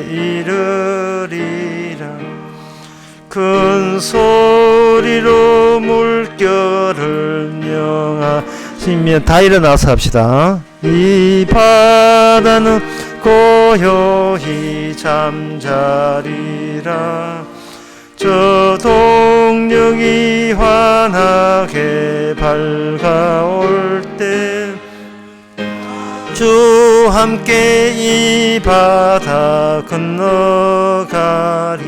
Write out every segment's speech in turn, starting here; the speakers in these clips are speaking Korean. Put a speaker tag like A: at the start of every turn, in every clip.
A: 이르리라. 큰 소리로 물결을 명하시며 다 일어나서 합시다. 이 바다는 고요히 잠자리라. 저 동력이 환하게 밝아올 때 주 함께 이 바다 건너가리.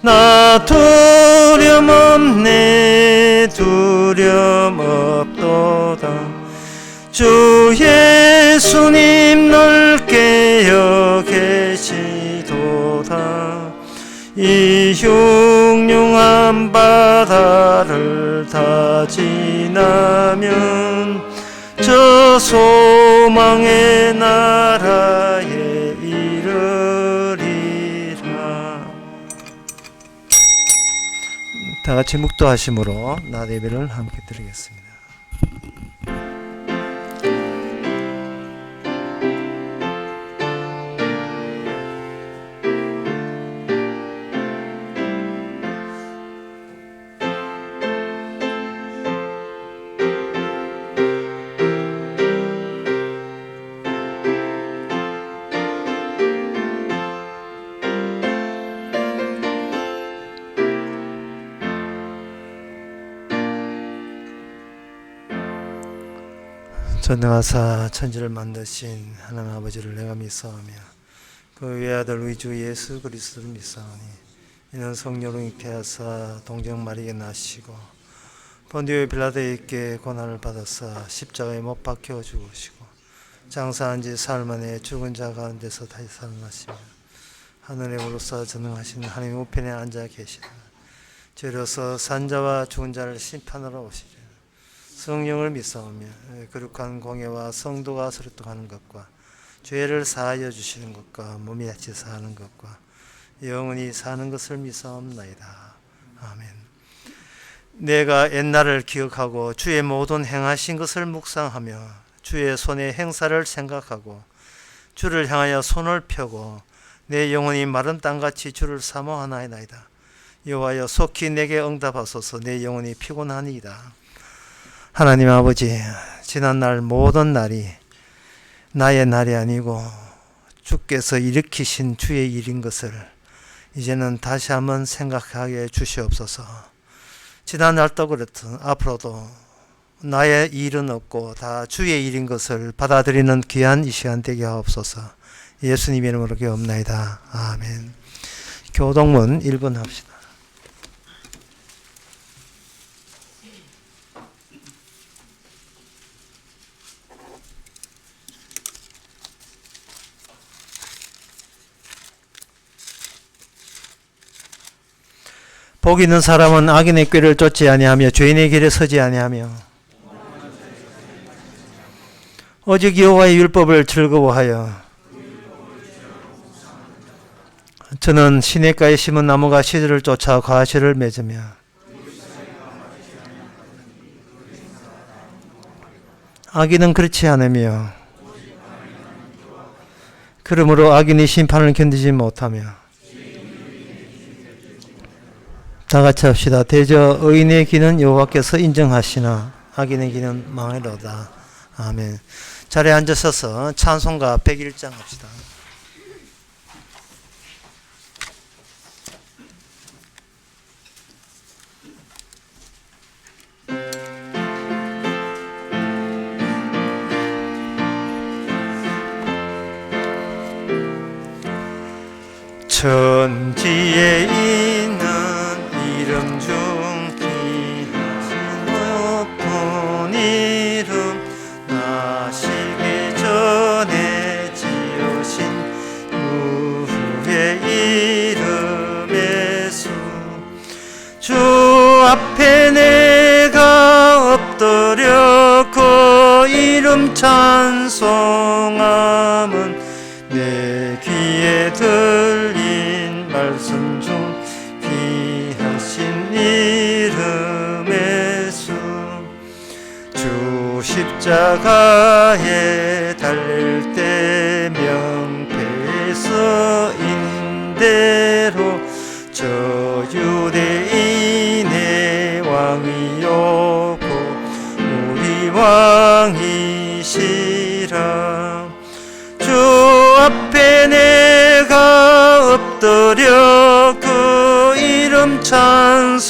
A: 나 두려움 없네 두려움 없도다. 주 예수님 넓게 여기시도다. 이 흉흉한 바다를 다 지나면 저 소망의 나라에 이르리라. 다 같이 묵도하심으로 낮 예배를 함께 드리겠습니다. 전능하사 천지를 만드신 하나님 아버지를 내가 믿사오며 그 외아들 우리 주 예수 그리스도를 믿사오니 이는 성령으로 잉태하사 동정 마리아에게 나시고 본디오 빌라도에게 고난을 받아사 십자가에 못 박혀 죽으시고 장사한 지 사흘 만에 죽은 자 가운데서 다시 살아나시며 하늘에 올라서 전능하신 하나님 우편에 앉아 계시다. 죄로서 산자와 죽은 자를 심판하러 오시리라. 성령을 믿사오며 거룩한 공예와 성도가 서로떡하는 것과 죄를 사하여 주시는 것과 몸이 같이 사는 것과 영원히 사는 것을 믿사옵나이다. 아멘. 내가 옛날을 기억하고 주의 모든 행하신 것을 묵상하며 주의 손의 행사를 생각하고 주를 향하여 손을 펴고 내 영혼이 마른 땅같이 주를 사모하나이다. 여호와여 속히 내게 응답하소서. 내 영혼이 피곤하니이다. 하나님 아버지, 지난날 모든 날이 나의 날이 아니고 주께서 일으키신 주의 일인 것을 이제는 다시 한번 생각하게 주시옵소서. 지난날도 그렇든 앞으로도 나의 일은 없고 다 주의 일인 것을 받아들이는 귀한 이 시간 되게 하옵소서. 예수님의 이름으로 기도옵나이다. 아멘. 교동문 1번 합시다. 복 있는 사람은 악인의 꾀를 쫓지 아니하며 죄인의 길에 서지 아니하며 오직 여호와의 율법을 즐거워하여 저는 시냇가에 심은 나무가 시들을 쫓아 과실을 맺으며 악인은 그렇지 않으며 그러므로 악인이 심판을 견디지 못하며 다 같이 합시다. 대저 의인의 길은 여호와께서 인정하시나 악인의 길은 망하리로다. 아멘. 자리에 앉으셔서 찬송가 101장 합시다. 천지에 있는 이름 중 귀하신 높은 이름 나시기 전에 지으신 우주의 이름의 수 주 앞에 내가 엎드려 그 이름 찬송함은 내 귀에 들린 말씀 중 귀하신 이름의 수 주 십자가에 달릴 때 명패에서 대로 저 유대인의 왕이요 우리 왕이시라. 주 앞에 내가 엎드려 그 이름 찬송함은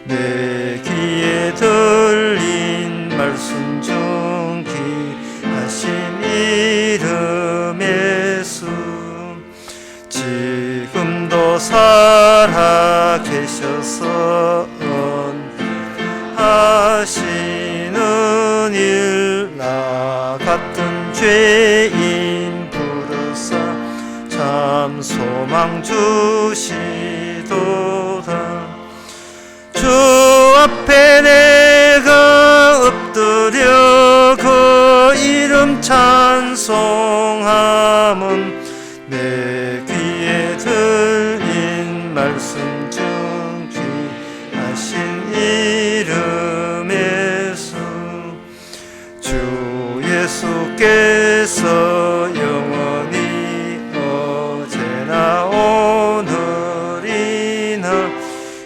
A: 내 귀에 들린 말씀 중 귀하신 이름의 수. 지금도 살아 계셔서 하시는 일 나 같은 죄인 부르사 참 소망 주시도다. 주 앞에 내가 엎드려 그 이름 찬송함은 내 귀에 들린 말씀 중 귀하신 이름의 수. 주 예수께서 영원히 어제나 오늘이나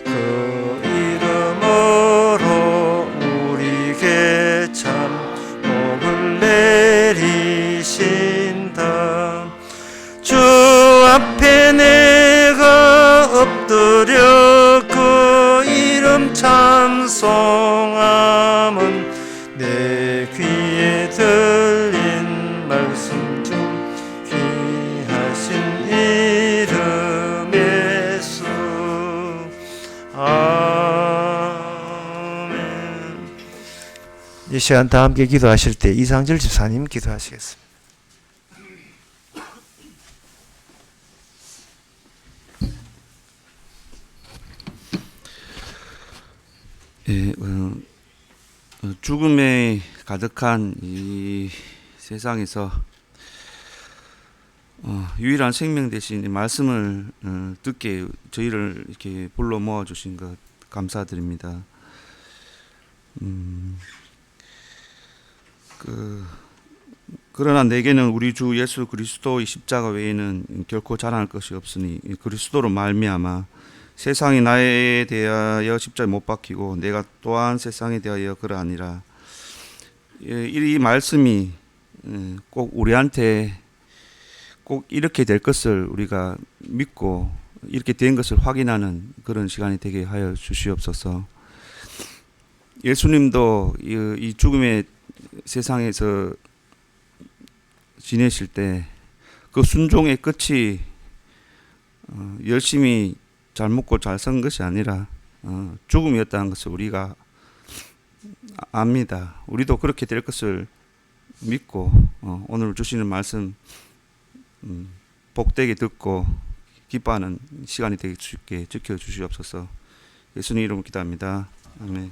A: 그 이름으로 우리에게 참 복을 내리신다. 주 앞에 내가 엎드려 그 이름 찬송함은 내 귀에 들린 말씀 중 귀하신 이름의 수. 아멘. 이 시간 다 함께 기도하실 때 이상철 집사님 기도하시겠습니다.
B: 예, 죽음에 가득한 이 세상에서 유일한 생명 대신 말씀을 듣게 저희를 이렇게 불러 모아 주신 것 감사드립니다. 그러나 내게는 우리 주 예수 그리스도의 십자가 외에는 결코 자랑할 것이 없으니 그리스도로 말미암아 세상이 나에 대하여 십자가에 못 박히고 내가 또한 세상에 대하여 그러하니라. 이 말씀이 꼭 우리한테 꼭 이렇게 될 것을 우리가 믿고 이렇게 된 것을 확인하는 그런 시간이 되게 하여 주시옵소서. 예수님도 이 죽음의 세상에서 지내실 때 그 순종의 끝이 열심히 잘 먹고 잘 산 것이 아니라 죽음이었다는 것을 우리가 압니다. 우리도 그렇게 될 것을 믿고 오늘 주시는 말씀 복되게 듣고 기뻐하는 시간이 되게 쉽게 지켜주시옵소서. 예수님 이름으로 기도합니다. 아멘.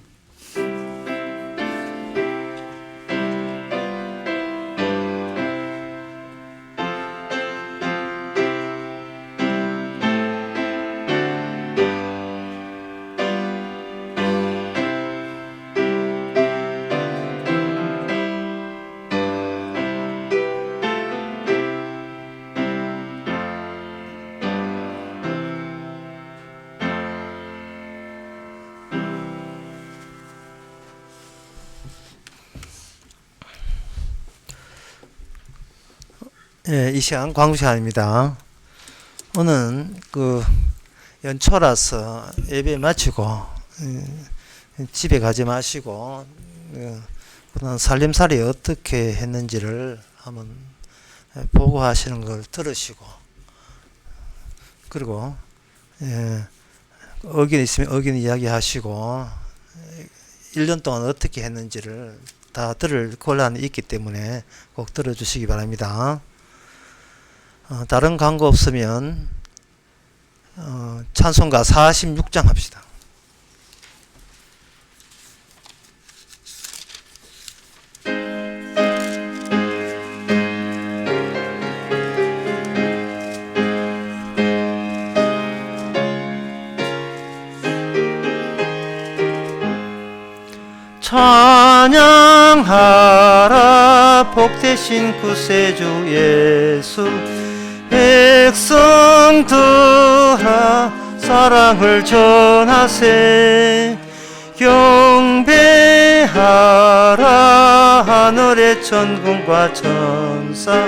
A: 예, 이 시간 광고 시간입니다. 오늘 연초라서 예배 마치고 집에 가지 마시고 그런 살림살이 어떻게 했는지를 한번 보고하시는 걸 들으시고, 그리고 의견 있으면 의견 이야기하시고 1년 동안 어떻게 했는지를 다 들을 권한이 있기 때문에 꼭 들어주시기 바랍니다. 다른 광고 없으면 찬송가 46장 합시다. 찬양하라 복되신 구세주 예수, 백성들아 사랑을 전하세. 경배하라 하늘의 천군과 천사.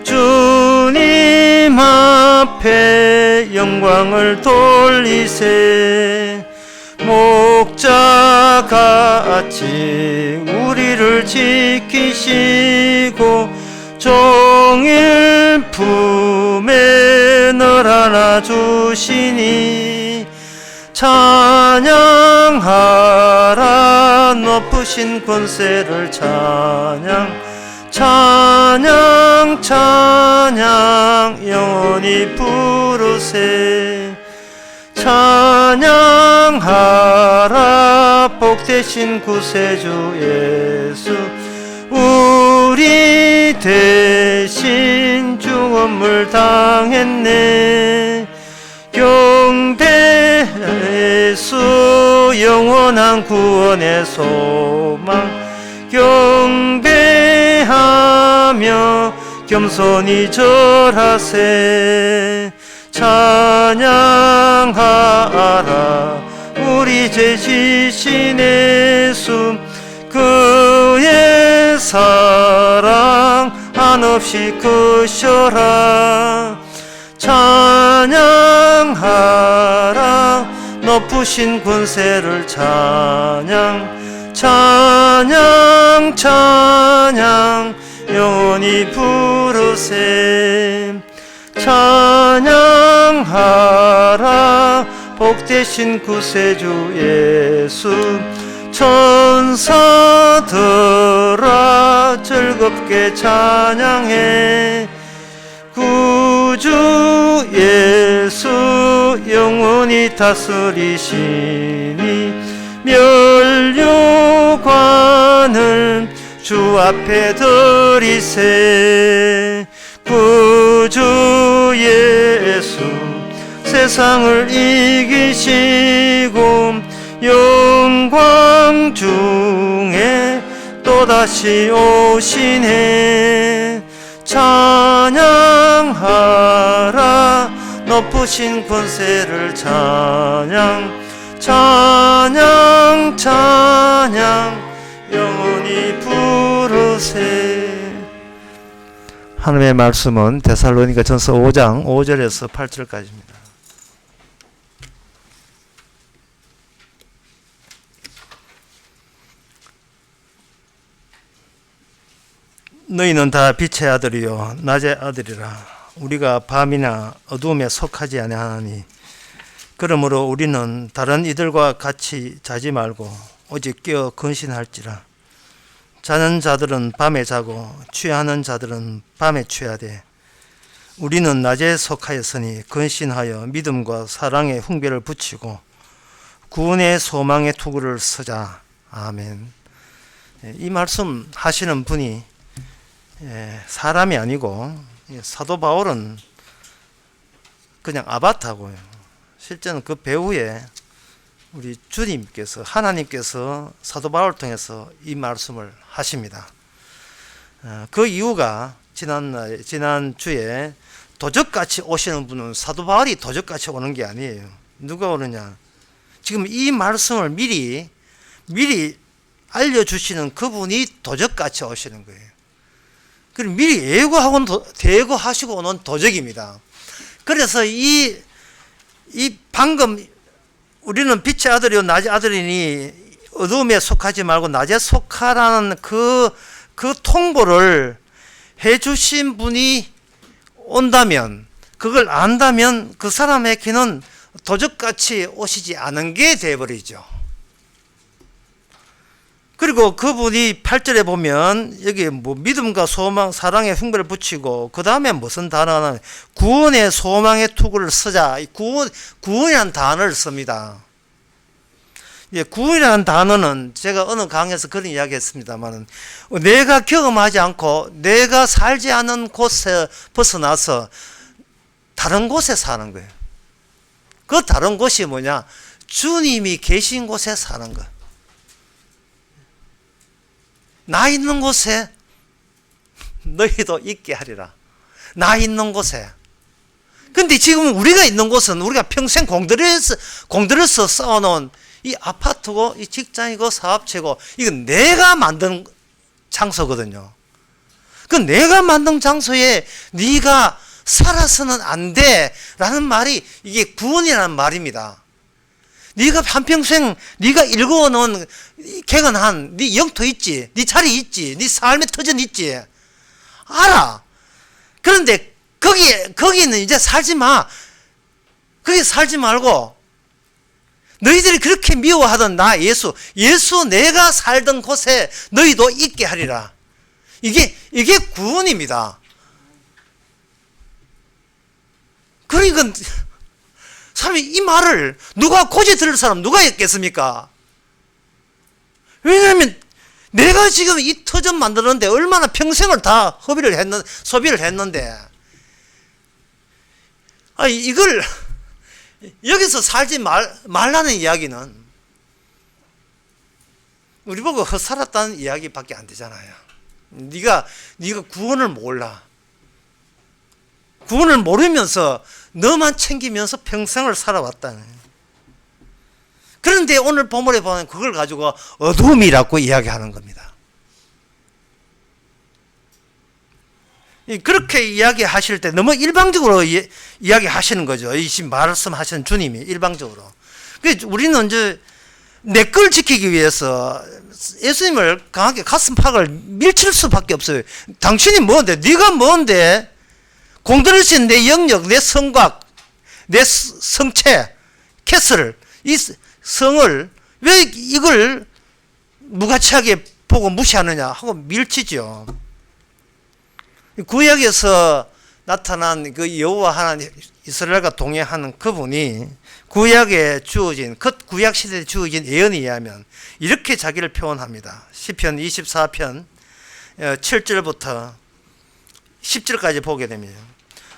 A: 주님 앞에 영광을 돌리세. 목자같이 우리를 지키시고 종일 품에 널 안아주시니 찬양하라 높으신 권세를. 찬양 찬양 찬양 영원히 부르세. 찬양하라 복되신 구세주 예수. 우리 대신 죽음을 당했네. 경배 예수 영원한 구원의 소망. 경배하며 겸손히 절하세. 찬양하라 우리 죄 지신 예수. 그의 사랑 한없이 크셔라. 찬양하라 높으신 권세를. 찬양 찬양 찬양 영원히 부르세. 찬양하라 복되신 구세주 예수. 천사들아 즐겁게 찬양해. 구주 예수 영원히 다스리시니. 멸류관을 주 앞에 드리세. 구주 예수 세상을 이기시고 영광 중에 또다시 오시네. 찬양하라 높으신 권세를. 찬양 찬양 찬양 영원히 부르세. 하나님의 말씀은 데살로니가전서 5장 5절에서 8절까지입니다. 너희는 다 빛의 아들이요 낮의 아들이라. 우리가 밤이나 어두움에 속하지 아니하나니 그러므로 우리는 다른 이들과 같이 자지 말고 오직 깨어 근신할지라. 자는 자들은 밤에 자고 취하는 자들은 밤에 취하되 우리는 낮에 속하였으니 근신하여 믿음과 사랑의 훈계를 붙이고 구원의 소망의 투구를 서자. 아멘. 이 말씀 하시는 분이 사람이 아니고 사도 바울은 그냥 아바타고요. 실제는 그 배후에 우리 주님께서 하나님께서 사도 바울을 통해서 이 말씀을 하십니다. 그 이유가 지난 주에 도적같이 오시는 분은 사도 바울이 도적같이 오는 게 아니에요. 누가 오느냐? 지금 이 말씀을 미리 알려주시는 그분이 도적같이 오시는 거예요. 그럼 미리 대거하시고 오는 도적입니다. 그래서 이 방금 우리는 빛의 아들이요 낮의 아들이니 어두움에 속하지 말고 낮에 속하라는 그 통보를 해주신 분이 온다면, 그걸 안다면 그 사람에게는 도적같이 오시지 않은 게 되어버리죠. 그리고 그분이 8절에 보면 여기 뭐 믿음과 소망, 사랑의 흉배를 붙이고 그 다음에 무슨 단어는 구원의 소망의 투구를 쓰자. 구원이라는 단어를 씁니다. 구원이라는 단어는 제가 어느 강의에서 그런 이야기 했습니다만 내가 경험하지 않고 내가 살지 않은 곳에 벗어나서 다른 곳에 사는 거예요. 그 다른 곳이 뭐냐? 주님이 계신 곳에 사는 거. 나 있는 곳에 너희도 있게 하리라. 나 있는 곳에. 근데 지금 우리가 있는 곳은 우리가 평생 공들여서 쌓아놓은 이 아파트고 이 직장이고 사업체고 이건 내가 만든 장소거든요. 그 내가 만든 장소에 네가 살아서는 안 돼 라는 말이 이게 구원이라는 말입니다. 네가 한평생 네가 일궈놓은 개건한 네 영토 있지, 네 자리 있지, 네 삶의 터전 있지, 알아. 그런데 거기는 이제 살지 마. 거기 살지 말고 너희들이 그렇게 미워하던 나 예수 내가 살던 곳에 너희도 있게 하리라. 이게 구원입니다. 그러니까 사람이 이 말을 누가 고지 들을 사람 누가 있겠습니까? 왜냐하면 내가 지금 이 터전 만드는데 얼마나 평생을 다 소비를 했는데, 이걸 여기서 살지 말라는 이야기는 우리 보고 살았다는 이야기밖에 안 되잖아요. 네가 구원을 몰라. 구원을 모르면서 너만 챙기면서 평생을 살아왔다는. 그런데 오늘 본문에 보면 그걸 가지고 어둠이라고 이야기하는 겁니다. 그렇게 이야기하실 때 너무 일방적으로 이야기하시는 거죠. 이 말씀하시는 주님이 일방적으로. 우리는 이제 내 걸 지키기 위해서 예수님을 강하게 가슴팍을 밀칠 수밖에 없어요. 당신이 뭔데? 네가 뭔데? 공들일 수 있는 내 영역, 내 성곽, 내 성체, 캐슬을, 이 성을 왜 이걸 무가치하게 보고 무시하느냐 하고 밀치죠. 구약에서 나타난 그 여호와 하나님 이스라엘과 동행하는 그분이 구약에 주어진 구약 시대에 주어진 예언에 의하면 이렇게 자기를 표현합니다. 시편 24편 7절부터 10절까지 보게 되면,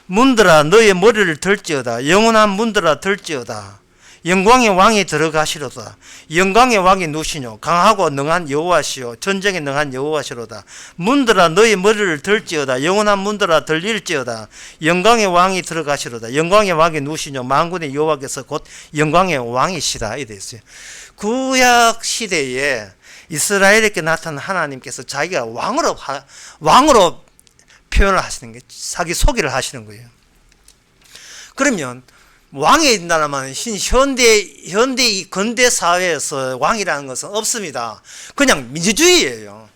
A: 문들아 너의 머리를 들지어다. 영원한 문들아 들지어다. 영광의 왕이 들어가시로다. 영광의 왕이 누시뇨. 강하고 능한 여호와시요 전쟁에 능한 여호와시로다. 문들아 너의 머리를 들지어다. 영원한 문들아 들릴지어다. 영광의 왕이 들어가시로다. 영광의 왕이 누시뇨. 만군의 여호와께서 곧 영광의 왕이시다. 이래 있어요. 구약 시대에 이스라엘에게 나타난 하나님께서 자기가 왕으로 표현을 하시는 게 자기 소개를 하시는 거예요. 그러면 왕이 있다면 현대 근대 사회에서 왕이라는 것은 없습니다. 그냥 민주주의예요.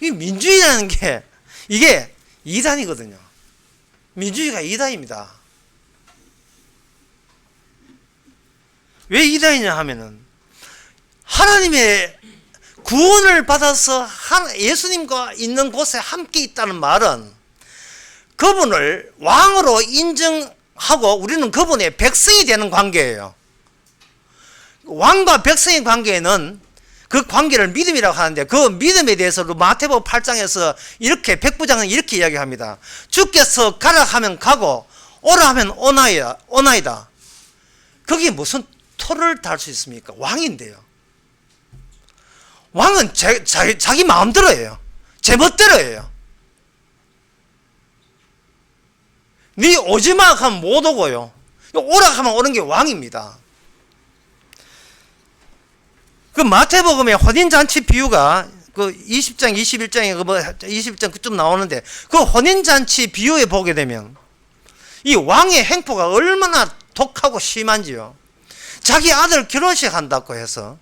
A: 이 민주주의라는 게 이게 이단이거든요. 민주주의가 이단입니다. 왜 이단이냐 하면은 하나님의 구원을 받아서 예수님과 있는 곳에 함께 있다는 말은 그분을 왕으로 인정하고 우리는 그분의 백성이 되는 관계예요. 왕과 백성의 관계는 그 관계를 믿음이라고 하는데, 그 믿음에 대해서도 마태복음 8장에서 이렇게 백부장은 이렇게 이야기합니다. 주께서 가라 하면 가고 오라 하면 오나이다. 거기에 무슨 토를 달 수 있습니까? 왕인데요. 왕은 자기 마음대로 해요. 제멋대로 해요. 네 오지마 하면 못 오고요. 오라 하면 오는 게 왕입니다. 그 마태복음의 혼인잔치 비유가 그 20장, 21장에 20장 그쯤 나오는데, 그 혼인잔치 비유에 보게 되면 이 왕의 행포가 얼마나 독하고 심한지요. 자기 아들 결혼식 한다고 해서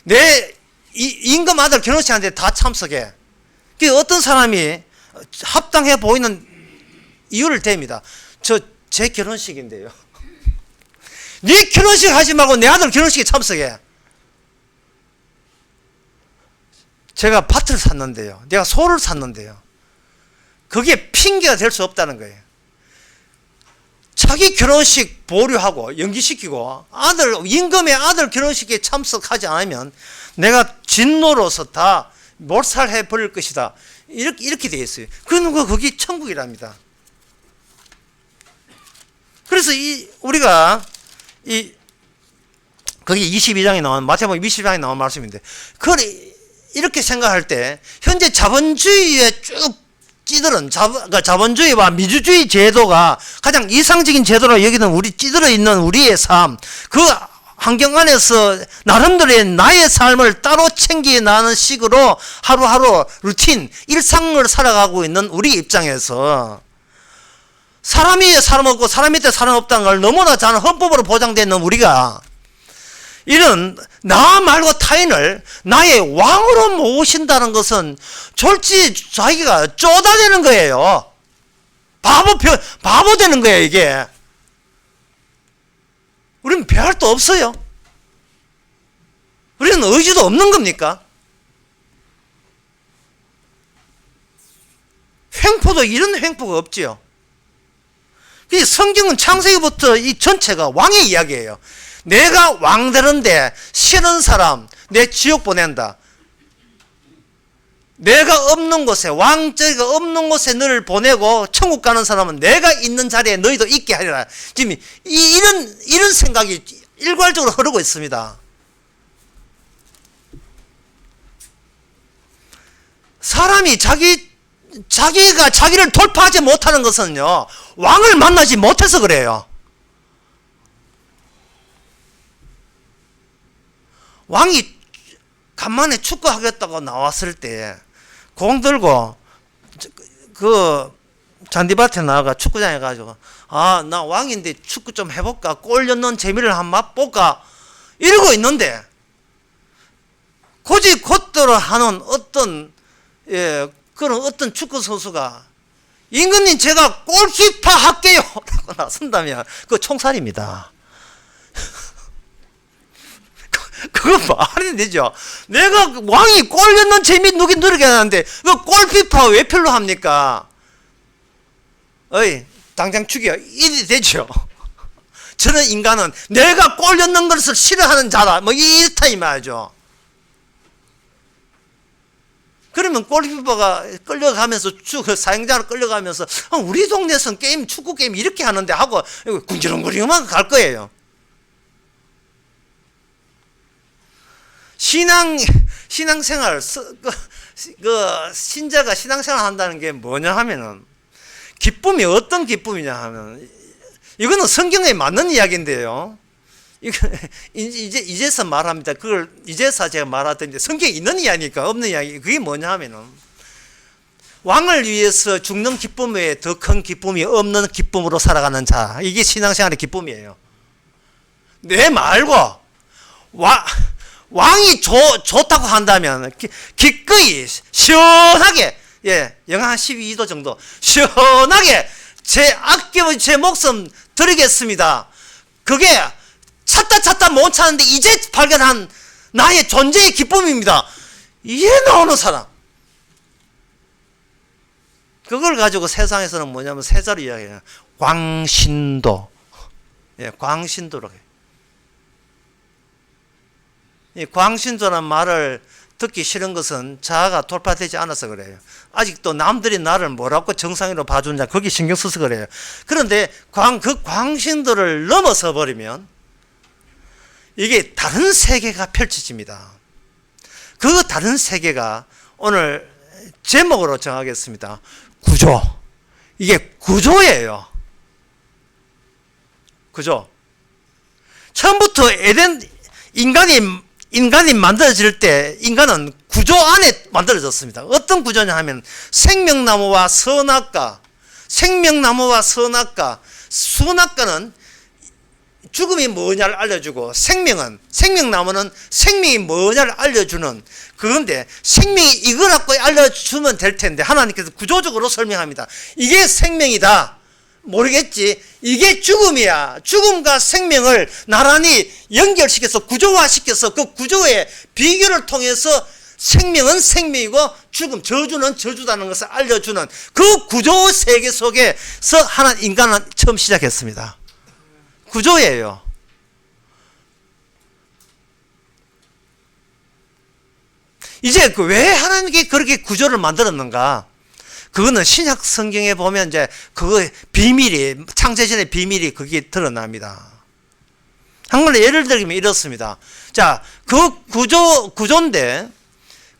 A: 내 임금 아들 결혼식 하는데 다 참석해. 그 어떤 사람이 합당해 보이는 이유를 댑니다. 제 결혼식인데요. 네 결혼식 하지 말고 내 아들 결혼식에 참석해. 제가 밭을 샀는데요. 내가 소를 샀는데요. 그게 핑계가 될 수 없다는 거예요. 자기 결혼식 보류하고 연기시키고 임금의 아들 결혼식에 참석하지 않으면 내가 진노로서 다 몰살해 버릴 것이다. 이렇게 되어 있어요. 그러니까 거기 천국이랍니다. 그래서 우리가 거기 22장에 나온, 마태복음 22장에 나온 말씀인데, 이렇게 생각할 때 현재 자본주의에 쭉 찌들은 자본주의와 민주주의 제도가 가장 이상적인 제도로 여기는 우리 찌들어 있는 우리의 삶, 그 환경 안에서 나름대로의 나의 삶을 따로 챙겨나는 식으로 하루하루 루틴, 일상을 살아가고 있는 우리 입장에서 사람 위에 사람 없고 사람 밑에 사람 없다는 걸 너무나 잘 헌법으로 보장되어 있는 우리가 이런 나 말고 타인을 나의 왕으로 모신다는 것은 솔직히 자기가 쪼다되는 거예요. 바보 되는 거예요, 이게. 우리는 배할 도 없어요. 우리는 의지도 없는 겁니까? 횡포도 이런 횡포가 없지요. 성경은 창세기부터 이 전체가 왕의 이야기예요. 내가 왕 되는데 싫은 사람 내 지옥 보낸다. 내가 없는 곳에, 왕자가 없는 곳에 너를 보내고 천국 가는 사람은 내가 있는 자리에 너희도 있게 하리라. 지금 이런 생각이 일괄적으로 흐르고 있습니다. 사람이 자기가 자기를 돌파하지 못하는 것은요, 왕을 만나지 못해서 그래요. 왕이 간만에 축구하겠다고 나왔을 때 공 들고 그 잔디밭에 나가 축구장에 가지고 나 왕인데 축구 좀 해볼까, 골 넣는 재미를 한번 맛볼까 이러고 있는데 고지 곧대로 하는 어떤 그런 어떤 축구 선수가 임금님 제가 골키퍼 할게요 라고 나선다면 그거 총살입니다. 그거 말이 되죠. 내가 왕이 골 넣는 재미 누긴 누리게 하는데 그 골키퍼 왜 별로 합니까? 당장 죽여 이리 되죠. 저는 인간은 내가 골 넣는 것을 싫어하는 자다 뭐 이렇다 이 말이죠. 그러면 골키퍼가 끌려가면서 사행자로 끌려가면서 우리 동네에서는 축구 게임 이렇게 하는데 하고 군지렁군지렁만 갈 거예요. 신앙생활, 신자가 신앙생활 한다는 게 뭐냐 하면은, 기쁨이 어떤 기쁨이냐 하면, 이거는 성경에 맞는 이야기인데요. 이제서 말합니다. 그걸 이제서 제가 말하던데, 성경에 있는 이야기니까 없는 이야기. 그게 뭐냐 하면은, 왕을 위해서 죽는 기쁨 외에 더 큰 기쁨이 없는 기쁨으로 살아가는 자. 이게 신앙생활의 기쁨이에요. 내 말고, 왕이 좋다고 한다면 기꺼이 시원하게 영하 12도 정도 시원하게 제 목숨 드리겠습니다. 그게 찾다 못 찾는데 이제 발견한 나의 존재의 기쁨입니다. 이에 나오는 사람, 그걸 가지고 세상에서는 뭐냐면 세 자리 이야기해요. 광신도. 광신도라고 해요. 이 광신도라는 말을 듣기 싫은 것은 자아가 돌파되지 않아서 그래요. 아직도 남들이 나를 뭐라고 정상으로 봐주느냐 거기 신경 써서 그래요. 그런데 그 광신도를 넘어서 버리면 이게 다른 세계가 펼쳐집니다. 그 다른 세계가 오늘 제목으로 정하겠습니다. 구조. 이게 구조예요. 구조. 처음부터 인간이 만들어질 때 인간은 구조 안에 만들어졌습니다. 어떤 구조냐 하면 생명나무와 선악과, 선악과는 죽음이 뭐냐를 알려주고 생명나무는 생명이 뭐냐를 알려주는, 그런데 생명이 이거라고 알려주면 될 텐데 하나님께서 구조적으로 설명합니다. 이게 생명이다. 모르겠지. 이게 죽음이야. 죽음과 생명을 나란히 연결시켜서 구조화시켜서 그 구조의 비교를 통해서 생명은 생명이고 저주는 저주다는 것을 알려주는 그 구조 세계 속에서 인간은 처음 시작했습니다. 구조예요. 이제 왜 하나님께 그렇게 구조를 만들었는가? 그거는 신약 성경에 보면 이제 비밀이, 창세전의 비밀이 거기에 드러납니다. 한글로 예를 들면 이렇습니다. 자, 그 구조인데,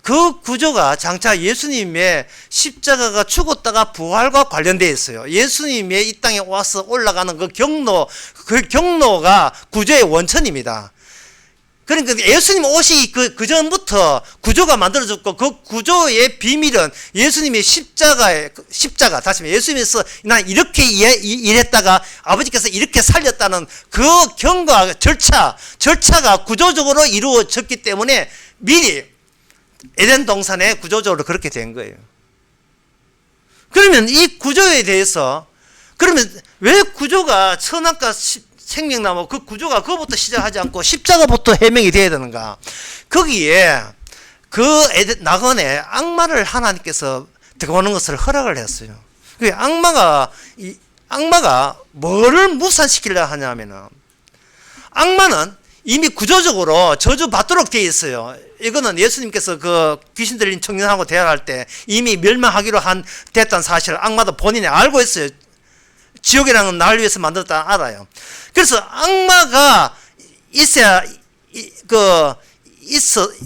A: 그 구조가 장차 예수님의 십자가가 죽었다가 부활과 관련되어 있어요. 예수님의 이 땅에 와서 올라가는 그 경로가 구조의 원천입니다. 그러니까 예수님 옷이 그 전부터 구조가 만들어졌고, 그 구조의 비밀은 예수님의 십자가, 다시 말해 예수님께서 난 이렇게 일했다가 아버지께서 이렇게 살렸다는 그 경과 절차가 구조적으로 이루어졌기 때문에 미리 에덴 동산에 구조적으로 그렇게 된 거예요. 그러면 이 구조에 대해서, 그러면 왜 구조가 선악과 생명나무 그 구조가 그거부터 시작하지 않고 십자가부터 해명이 돼야 되는가? 거기에 그 낙원에 악마를 하나님께서 들어오는 것을 허락을 했어요. 그 악마가 뭐를 무산시키려 하냐면은, 악마는 이미 구조적으로 저주받도록 되어 있어요. 이거는 예수님께서 그 귀신 들린 청년하고 대화할 때 이미 멸망하기로 됐다는 사실을 악마도 본인이 알고 있어요. 지옥이라는 날 위해서 만들었다 알아요. 그래서 악마가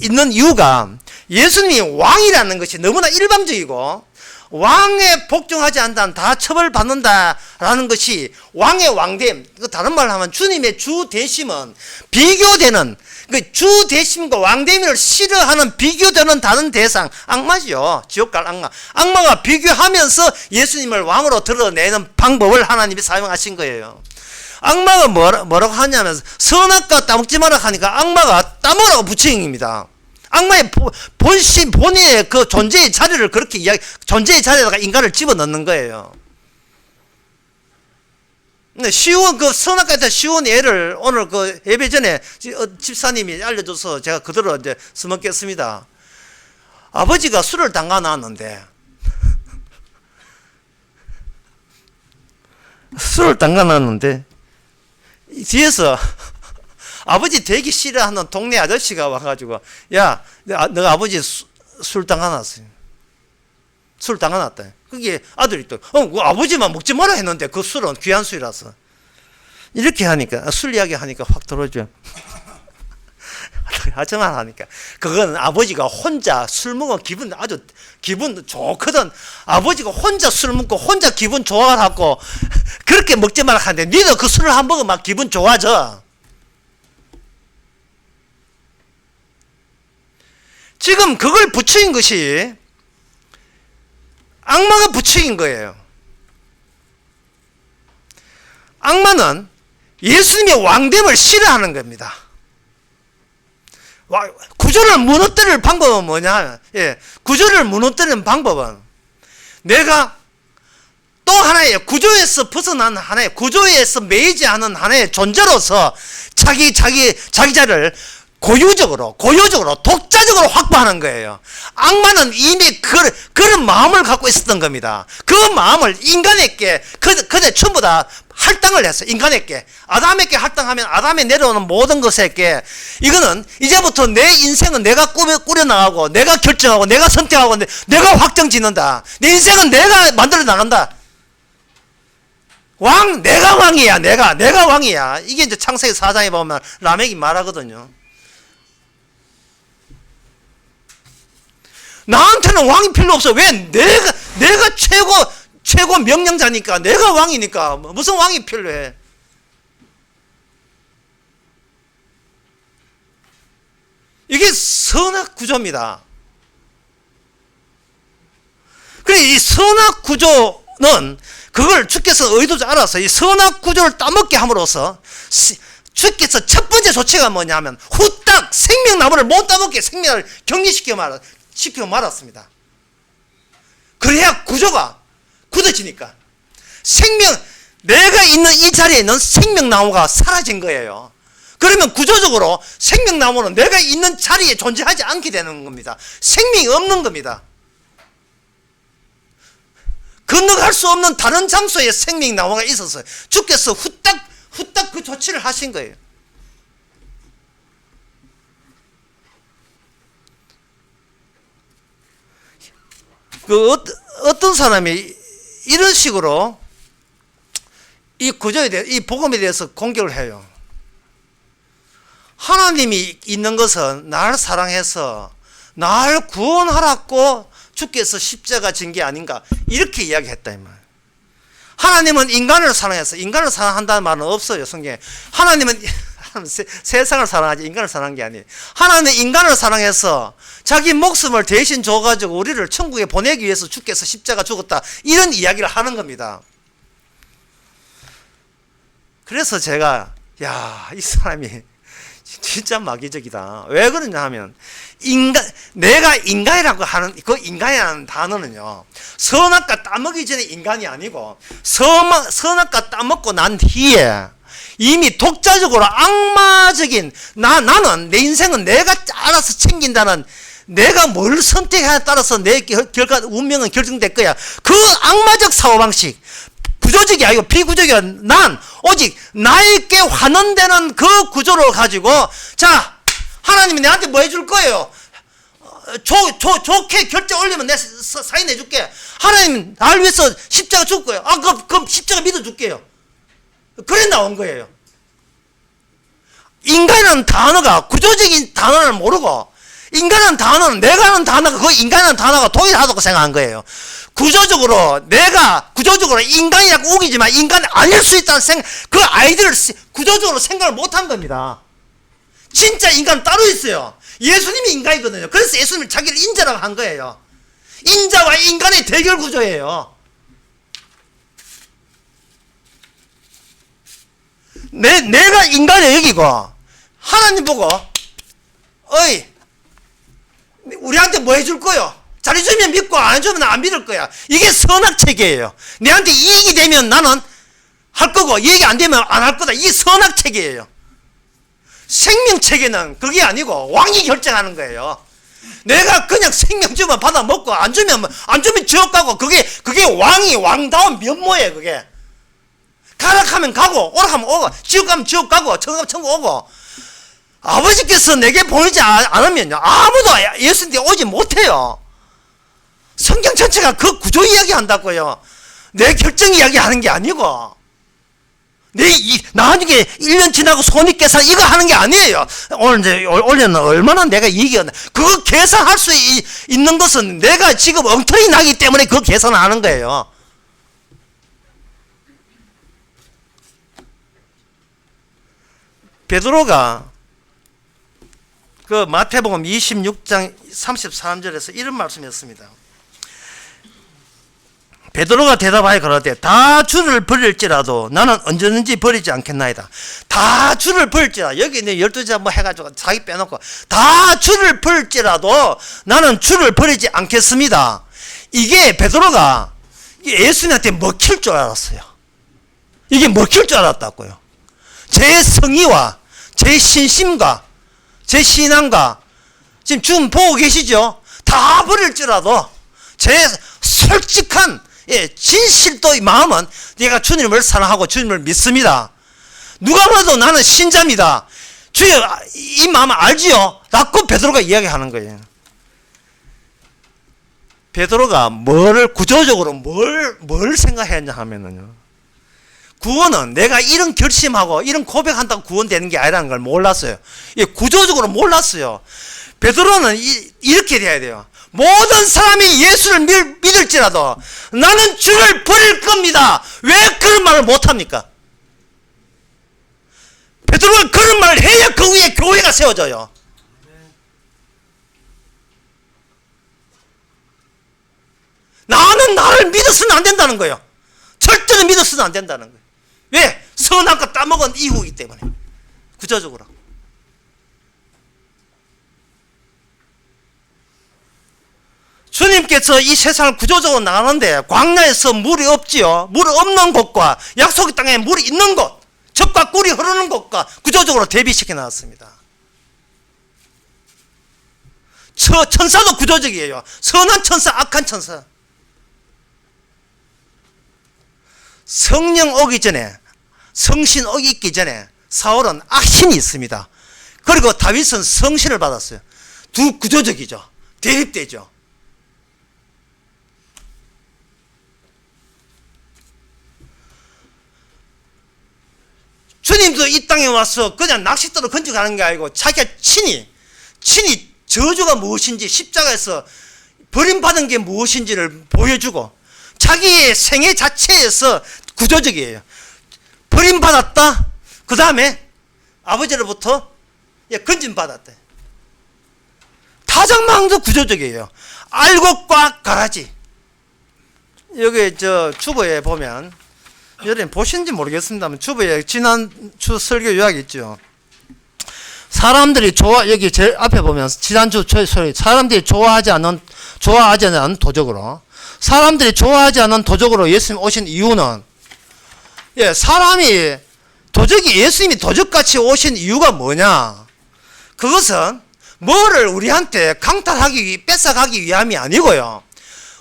A: 있는 이유가, 예수님이 왕이라는 것이 너무나 일방적이고 왕에 복종하지 않다면 다 처벌받는다라는 것이 왕의 왕됨, 다른 말로 하면 주님의 주대심은 비교되는, 그 주대심과 왕됨을 싫어하는 비교되는 다른 대상, 악마죠. 지옥갈 악마가 비교하면서 예수님을 왕으로 드러내는 방법을 하나님이 사용하신 거예요. 악마가 뭐라고 하냐면, 선악과 따먹지 마라 하니까 악마가 따먹으라고 부처님입니다. 악마의 본인의 그 존재의 자리를 그렇게 존재의 자리에다가 인간을 집어넣는 거예요. 쉬운 선악과에 쉬운 예를 오늘 그 예배 전에 집사님이 알려줘서 제가 그대로 이제 써먹겠습니다. 아버지가 술을 담가 놨는데 뒤에서 아버지 되게 싫어하는 동네 아저씨가 와가지고, 야, 너 아버지 술 담가놨어요. 술 담가놨다. 그게 아들이 또, 그 아버지만 먹지 마라 했는데 그 술은 귀한 술이라서. 이렇게 하니까, 술 이야기 하니까 확 들어오죠. 하지만 하니까. 그건 아버지가 혼자 술 먹으면 기분 좋거든. 아버지가 혼자 술 먹고 혼자 기분 좋아하고 그렇게 먹지 마라 하는데, 니도 그 술을 한 먹으면 막 기분 좋아져. 지금 그걸 부추긴 것이 악마가 부추긴 거예요. 악마는 예수님의 왕됨을 싫어하는 겁니다. 구조를 무너뜨릴 방법은 뭐냐? 구조를 무너뜨리는 방법은 내가 또 하나의 구조에서 벗어난 하나의 구조에서 매이지 않은 하나의 존재로서 자기 자리를 고유적으로 독자적으로 확보하는 거예요. 악마는 이미 그런 마음을 갖고 있었던 겁니다. 그 마음을 인간에게 그대 전부 다 할당을 했어요. 인간에게 아담에게 할당하면 아담에 내려오는 모든 것에게, 이거는 이제부터 내 인생은 내가 꾸려나가고 내가 결정하고 내가 선택하고 내가 확정짓는다. 내 인생은 내가 만들어 나간다. 내가 왕이야. 내가 왕이야. 이게 이제 창세기 4장에 보면 라멕이 말하거든요. 나한테는 왕이 필요 없어. 왜? 내가 최고 명령자니까, 내가 왕이니까 무슨 왕이 필요해? 이게 선악 구조입니다. 그래, 이 선악 구조는 그걸 주께서 의도적으로 알아서 이 선악 구조를 따먹게 함으로써 주께서 첫 번째 조치가 뭐냐면 후딱 생명나무를 못 따먹게 생명을 격리시켜 말았습니다. 그래야 구조가 굳어지니까 내가 있는 이 자리에 있는 생명나무가 사라진 거예요. 그러면 구조적으로 생명나무는 내가 있는 자리에 존재하지 않게 되는 겁니다. 생명이 없는 겁니다. 건너갈 수 없는 다른 장소에 생명나무가 있었어요. 주께서 후딱 그 조치를 하신 거예요. 어떤 사람이 이런 식으로 이 구조에 대해, 이 복음에 대해서 공격을 해요. 하나님이 있는 것은 나를 사랑해서 날 구원하라고 주께서 십자가 진 게 아닌가 이렇게 이야기했다 이 말. 하나님은 인간을 사랑해서 인간을 사랑한다는 말은 없어요 성경에. 하나님은 세상을 사랑하지 인간을 사랑한 게 아니에요. 하나님은 인간을 사랑해서 자기 목숨을 대신 줘가지고 우리를 천국에 보내기 위해서 주께서 십자가 죽었다 이런 이야기를 하는 겁니다. 그래서 제가 이 사람이 진짜 마귀적이다. 왜 그러냐 하면 내가 인간이라고 하는 그 인간이라는 단어는요 선악과 따먹기 전에 인간이 아니고 선악과 따먹고 난 뒤에 이미 독자적으로 악마적인 나는 내 인생은 내가 알아서 챙긴다는 내가 뭘 선택하냐에 따라서 내 결과 운명은 결정될 거야. 그 악마적 사고방식 구조적이 아니고 비구조적이야. 난 오직 나에게 환원되는 그 구조를 가지고 자 하나님이 내한테 뭐 해줄 거예요? 좋게 결제 올리면 내가 사인해 줄게. 하나님 날 위해서 십자가 죽을 거예요. 그럼 십자가 믿어줄게요. 그래 나온 거예요. 인간이라는 단어가 구조적인 단어를 모르고 인간이라는 단어는 내가 하는 단어가 그 인간이라는 단어가 동일하다고 생각한 거예요. 내가 구조적으로 인간이라고 우기지만 인간이 아닐 수 있다는 그 아이디어를 구조적으로 생각을 못한 겁니다. 진짜 인간은 따로 있어요. 예수님이 인간이거든요. 그래서 예수님이 자기를 인자라고 한 거예요. 인자와 인간의 대결 구조예요. 내가 인간을 여기고 하나님 보고 어이 우리한테 뭐 해줄 거요? 잘해주면 믿고 안 해주면 안 믿을 거야. 이게 선악체계예요. 내한테 이익이 되면 나는 할 거고 이익이 안 되면 안 할 거다. 이게 선악체계예요. 생명체계는 그게 아니고 왕이 결정하는 거예요. 내가 그냥 생명 주면 받아 먹고 안 주면 지옥 가고 그게 왕다운 면모예요. 그게 가락하면 가고 오락하면 오고 지옥 가면 지옥 가고 천국 가면 천국 오고 아버지께서 내게 보내지 않으면요 아무도 예수님께 오지 못해요. 성경 전체가 그 구조 이야기 한다고요. 내 결정 이야기 하는 게 아니고 나중에 1년 지나고 손익계산 이거 하는 게 아니에요. 올해는 얼마나 내가 이익이 그거 계산할 수 있는 것은 내가 지금 엉터리 나기 때문에 그 계산을 하는 거예요. 베드로가 그 마태복음 26장 33절에서 이런 말씀이었습니다. 베드로가 대답하여 가로되 다 주를 버릴지라도 나는 언제든지 버리지 않겠나이다. 다 주를 버릴지라도 여기 이제 12자 뭐 해가지고 자기 빼놓고 다 주를 버릴지라도 나는 주를 버리지 않겠습니다. 이게 베드로가 예수님한테 먹힐 줄 알았어요. 이게 먹힐 줄 알았다고요. 제 성의와 제 신심과 제 신앙과 지금 보고 계시죠? 다 버릴지라도 제 솔직한 진실도의 마음은 내가 주님을 사랑하고 주님을 믿습니다. 누가 봐도 나는 신자입니다. 주여 이 마음을 알지요? 라고 베드로가 이야기하는 거예요. 베드로가 구조적으로 뭘 생각했냐 하면은요. 구원은 내가 이런 결심하고 이런 고백한다고 구원되는 게 아니라는 걸 몰랐어요. 구조적으로 몰랐어요. 베드로는 이렇게 돼야 돼요. 모든 사람이 예수를 믿을지라도 나는 주를 버릴 겁니다. 왜 그런 말을 못합니까? 베드로가 그런 말을 해야 그 위에 교회가 세워져요. 나는 나를 믿어서는 안 된다는 거예요. 절대로 믿어서는 안 된다는 거예요. 왜? 선악과 따먹은 이후이기 때문에. 구조적으로. 주님께서 이 세상을 구조적으로 나가는데 광야에서 물이 없지요. 물이 없는 곳과 약속의 땅에 물이 있는 곳, 젖과 꿀이 흐르는 곳과 구조적으로 대비시켜 놨습니다. 천사도 구조적이에요. 선한 천사, 악한 천사. 성령 오기 전에, 성신 오기 있기 전에 사울은 악신이 있습니다. 그리고 다윗은 성신을 받았어요. 두 구조적이죠. 대립되죠. 주님도 이 땅에 와서 그냥 낚싯대로 건져가는 게 아니고 자기가 친히 저주가 무엇인지, 십자가에서 버림받은 게 무엇인지를 보여주고, 자기의 생애 자체에서 구조적이에요. 버림받았다. 그 다음에 아버지로부터 건진받았다. 타작마당도 구조적이에요. 알곡 꽉 가라지. 여기 주보에 보면, 여러분 보시는지 모르겠습니다만, 주보에 지난 주 설교 요약 있죠. 사람들이 여기 제일 앞에 보면, 지난주 사람들이 좋아하지 않는 도적으로, 사람들이 좋아하지 않는 도적으로 예수님 오신 이유는, 사람이 예수님이 도적같이 오신 이유가 뭐냐? 그것은 뭐를 우리한테 뺏어가기 위함이 아니고요.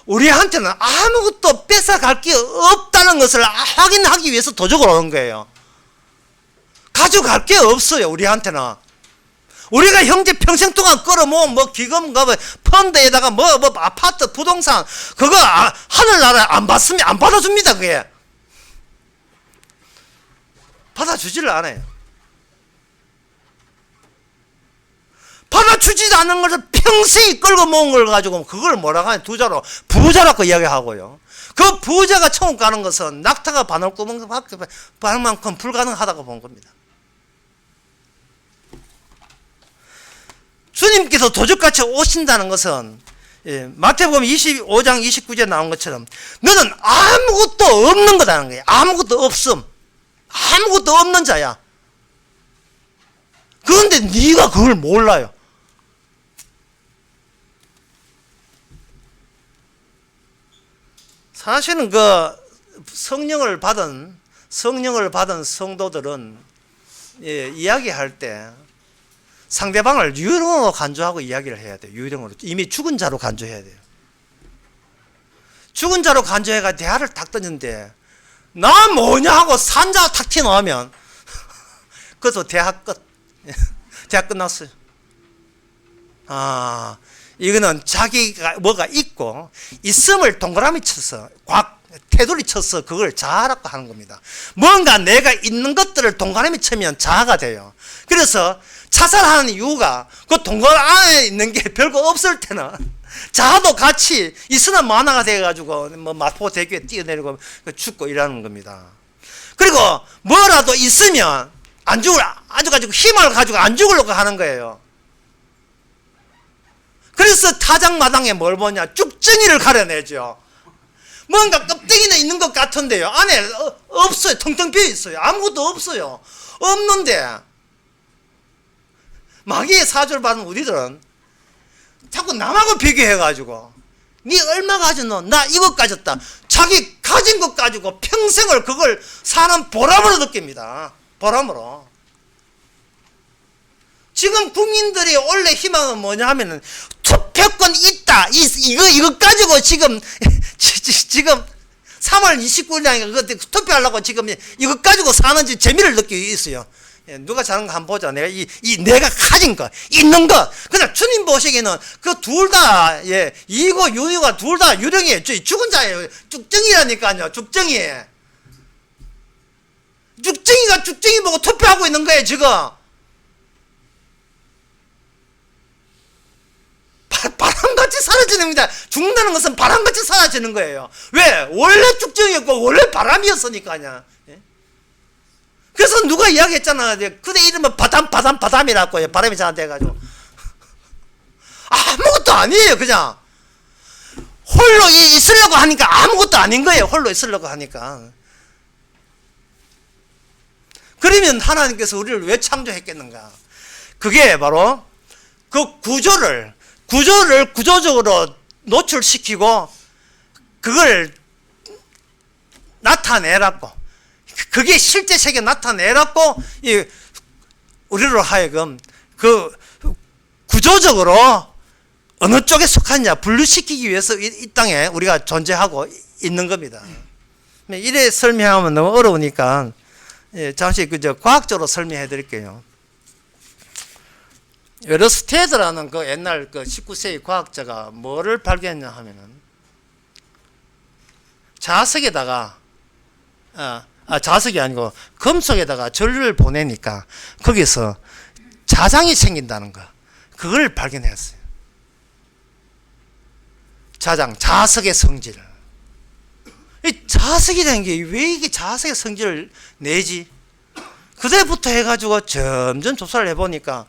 A: 우리한테는 아무것도 뺏어갈 게 없다는 것을 확인하기 위해서 도적으로 오는 거예요. 가져갈 게 없어요, 우리한테는. 우리가 형제 평생 동안 끌어모은 기금, 펀드에다가 아파트, 부동산, 그거 하늘나라에 안 받아줍니다, 그게. 받아주지를 않아요. 받아주지도 않는 것을 평생이 끌고 모은 걸 가지고 그걸 뭐라고 하냐, 부자라고 이야기하고요. 그 부자가 천국 가는 것은 낙타가 바늘만큼 불가능하다고 본 겁니다. 주님께서 도적같이 오신다는 것은, 마태복음 25장 29절에 나온 것처럼 너는 아무것도 없는 거다는 거예요. 아무것도 없음. 아무것도 없는 자야. 그런데 네가 그걸 몰라요. 사실은 성령을 받은 성도들은 이야기할 때 상대방을 유령으로 간주하고 이야기를 해야 돼요. 유령으로. 이미 죽은 자로 간주해야 돼요. 죽은 자로 간주해가 대화를 탁 던졌는데, 나 뭐냐 하고 산자 탁 튀어나오면 그래서 대화 끝. 대화 끝났어요. 이거는 자기가 뭐가 있고 있음을 동그라미 쳐서 테두리 쳐서 그걸 자아라고 하는 겁니다. 뭔가 내가 있는 것들을 동그라미 치면 자아가 돼요. 그래서 자살하는 이유가 그 동그라미 안에 있는 게 별거 없을 때는 자아도 같이 있으나 마나가 돼가지고 마포대교에 뛰어내리고 죽고 이러는 겁니다. 그리고 뭐라도 있으면 아주 가지고 힘을 가지고 안 죽으려고 하는 거예요. 그래서 타작마당에 뭘 보냐, 쭉정이를 가려내죠. 뭔가 껍데기는 있는 것 같은데요, 안에 없어요. 텅텅 비어 있어요. 아무것도 없어요. 없는데 마귀의 사주를 받은 우리들은 자꾸 남하고 비교해가지고, 니 얼마 가졌노? 나 이것 가졌다. 자기 가진 것 가지고 평생을 그걸 사는 보람으로 느낍니다. 보람으로. 지금 국민들이 원래 희망은 뭐냐 하면은, 투표권 있다. 이거 가지고 지금 3월 29일에 투표하려고 지금 이거 가지고 사는지 재미를 느끼고 있어요. 누가 잘하는 거 한번 보자. 내가 가진 거, 있는 거. 그냥 주님 보시기에는 그 둘 다, 이고 유유가 둘 다 유령이에요. 죽은 자예요. 쭉정이라니까요. 쭉정이. 쭉정이가 쭉정이 보고 투표하고 있는 거예요, 지금. 바람같이 사라지는 겁니다. 죽는다는 것은 바람같이 사라지는 거예요. 왜? 원래 쭉정이었고 원래 바람이었으니까요. 그래서 누가 이야기했잖아. 그대 이름은 바담이라고. 바람이 잘 안 돼가지고. 아무것도 아니에요, 그냥. 홀로 있으려고 하니까 아무것도 아닌 거예요. 홀로 있으려고 하니까. 그러면 하나님께서 우리를 왜 창조했겠는가? 그게 바로 그 구조를 구조적으로 노출시키고 그걸 나타내라고, 그게 실제 세계에 나타내라고 우리로 하여금 그 구조적으로 어느 쪽에 속하느냐 분류시키기 위해서 이 땅에 우리가 존재하고 있는 겁니다. 이래 설명하면 너무 어려우니까 잠시 과학적으로 설명해 드릴게요. 에르스테드라는 그 옛날 19세기 과학자가 뭐를 발견했냐 하면은, 자석에다가 자석이 아니고 금속에다가 전류를 보내니까 거기서 자장이 생긴다는 거, 그걸 발견했어요. 자장, 자석의 성질. 이 자석이라는 게 왜 이게 자석의 성질을 내지? 그때부터 해가지고 점점 조사를 해보니까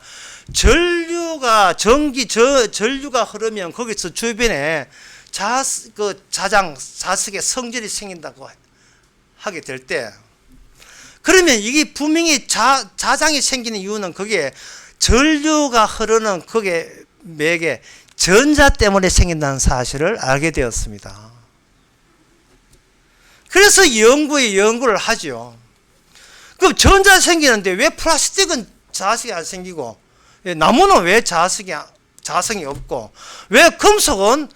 A: 전류가 전류가 흐르면 거기서 주변에 자장, 자석의 성질이 생긴다고 하게 될 때, 그러면 이게 분명히 자장이 생기는 이유는 그게 전류가 흐르는 그게 맥에 전자 때문에 생긴다는 사실을 알게 되었습니다. 그래서 연구를 하죠. 그럼 전자 생기는데 왜 플라스틱은 자석이 안 생기고, 나무는 왜 자성이 없고, 왜 금속은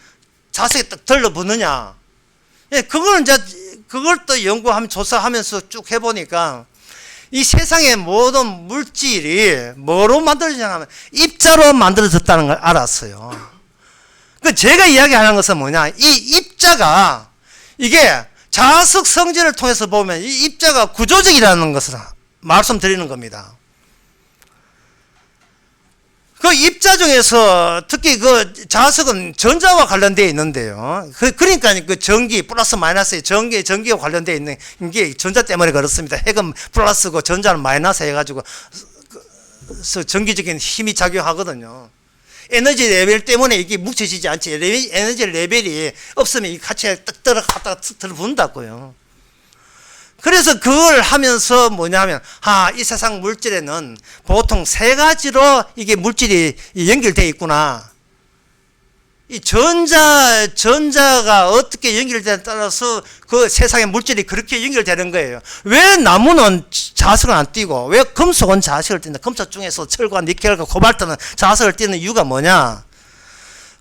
A: 자석이 딱 들러붙느냐? 그걸 또 연구하면 조사하면서 쭉 해보니까 이 세상의 모든 물질이 뭐로 만들어지냐 하면 입자로 만들어졌다는 걸 알았어요. 그 제가 이야기하는 것은 뭐냐? 이 입자가 이게 자석 성질을 통해서 보면 이 입자가 구조적이라는 것을 말씀드리는 겁니다. 그 입자 중에서 특히 그 자석은 전자와 관련되어 있는데요. 그러니까 그 전기 플러스 마이너스의 전기와 관련되어 있는 게 전자 때문에 그렇습니다. 핵은 플러스고 전자는 마이너스 해가지고 전기적인 힘이 작용하거든요. 에너지 레벨 때문에 이게 뭉쳐지지 않지. 에너지 레벨이 없으면 이 같이 딱 들어갔다가 들어붙는다고요. 그래서 그걸 하면서 뭐냐면, 이 세상 물질에는 보통 세 가지로 이게 물질이 연결되어 있구나. 이 전자가 어떻게 연결되냐에 따라서 그 세상의 물질이 그렇게 연결되는 거예요. 왜 나무는 자석을 안 띄고, 왜 금속은 자석을 띈다? 금속 중에서 철과 니켈과 코발트는 자석을 띄는 이유가 뭐냐?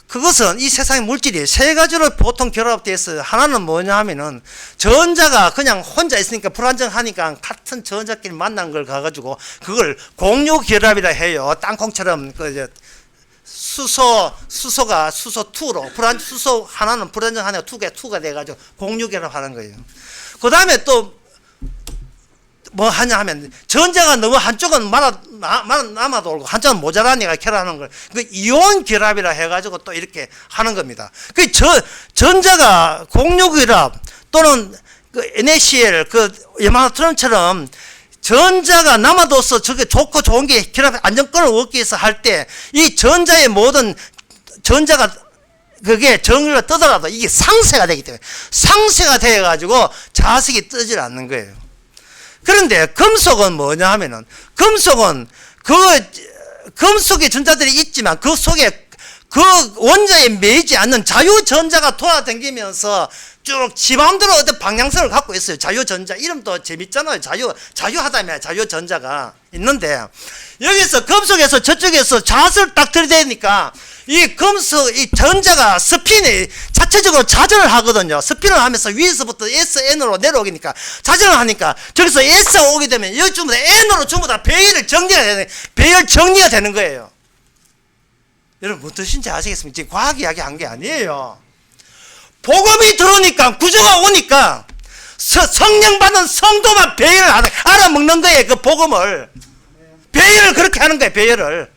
A: 그것은 이 세상의 물질이 세 가지로 보통 결합되어 있어요. 하나는 뭐냐 하면은 전자가 그냥 혼자 있으니까 불안정하니까 같은 전자끼리 만난 걸 가가지고 그걸 공유 결합이라 해요. 땅콩처럼 수소가 수소 2로 수소 하나는 불안정하니까 투가 돼가지고 공유 결합하는 거예요. 그 다음에 또 뭐 하냐 하면 전자가 너무 한쪽은 남아도 오고 한쪽은 모자라니까 결합하는 걸 그 이온 결합이라 해가지고 또 이렇게 하는 겁니다. 그 전자가 공유 결합 또는 그 NaCl 그 염화나트륨처럼 전자가 남아도서 저게 좋고 좋은 게 결합 안정권을 얻기 위해서 할 때 이 전자의 모든 전자가 그게 정유가 뜨더라도 이게 상쇄가 되기 때문에 상쇄가 돼가지고 자석이 뜨질 않는 거예요. 그런데 금속은 뭐냐 하면은 금속은 금속의 전자들이 있지만 그 속에 그 원자에 매이지 않는 자유전자가 돌아다니면서 쭉 지마음대로 어떤 방향성을 갖고 있어요. 자유전자 이름도 재밌잖아요. 자유하다며 자유전자가 있는데 여기서 금속에서 저쪽에서 자석을 딱 들이대니까 이 금속 이 전자가 스핀이 자체적으로 자전을 하거든요. 스핀을 하면서 위에서부터 SN으로 내려오니까 자전을 하니까 저기서 S가 오게 되면 여기 전부 다 N으로 전부 다 배열 정리가 되는 거예요. 여러분 무슨 뜻인지 아시겠습니까? 지금 과학 이야기 한 게 아니에요. 복음이 들어오니까 구조가 오니까 성령 받은 성도만 배열을 알아먹는 거예요. 그 복음을 배열을 그렇게 하는 거예요. 배열을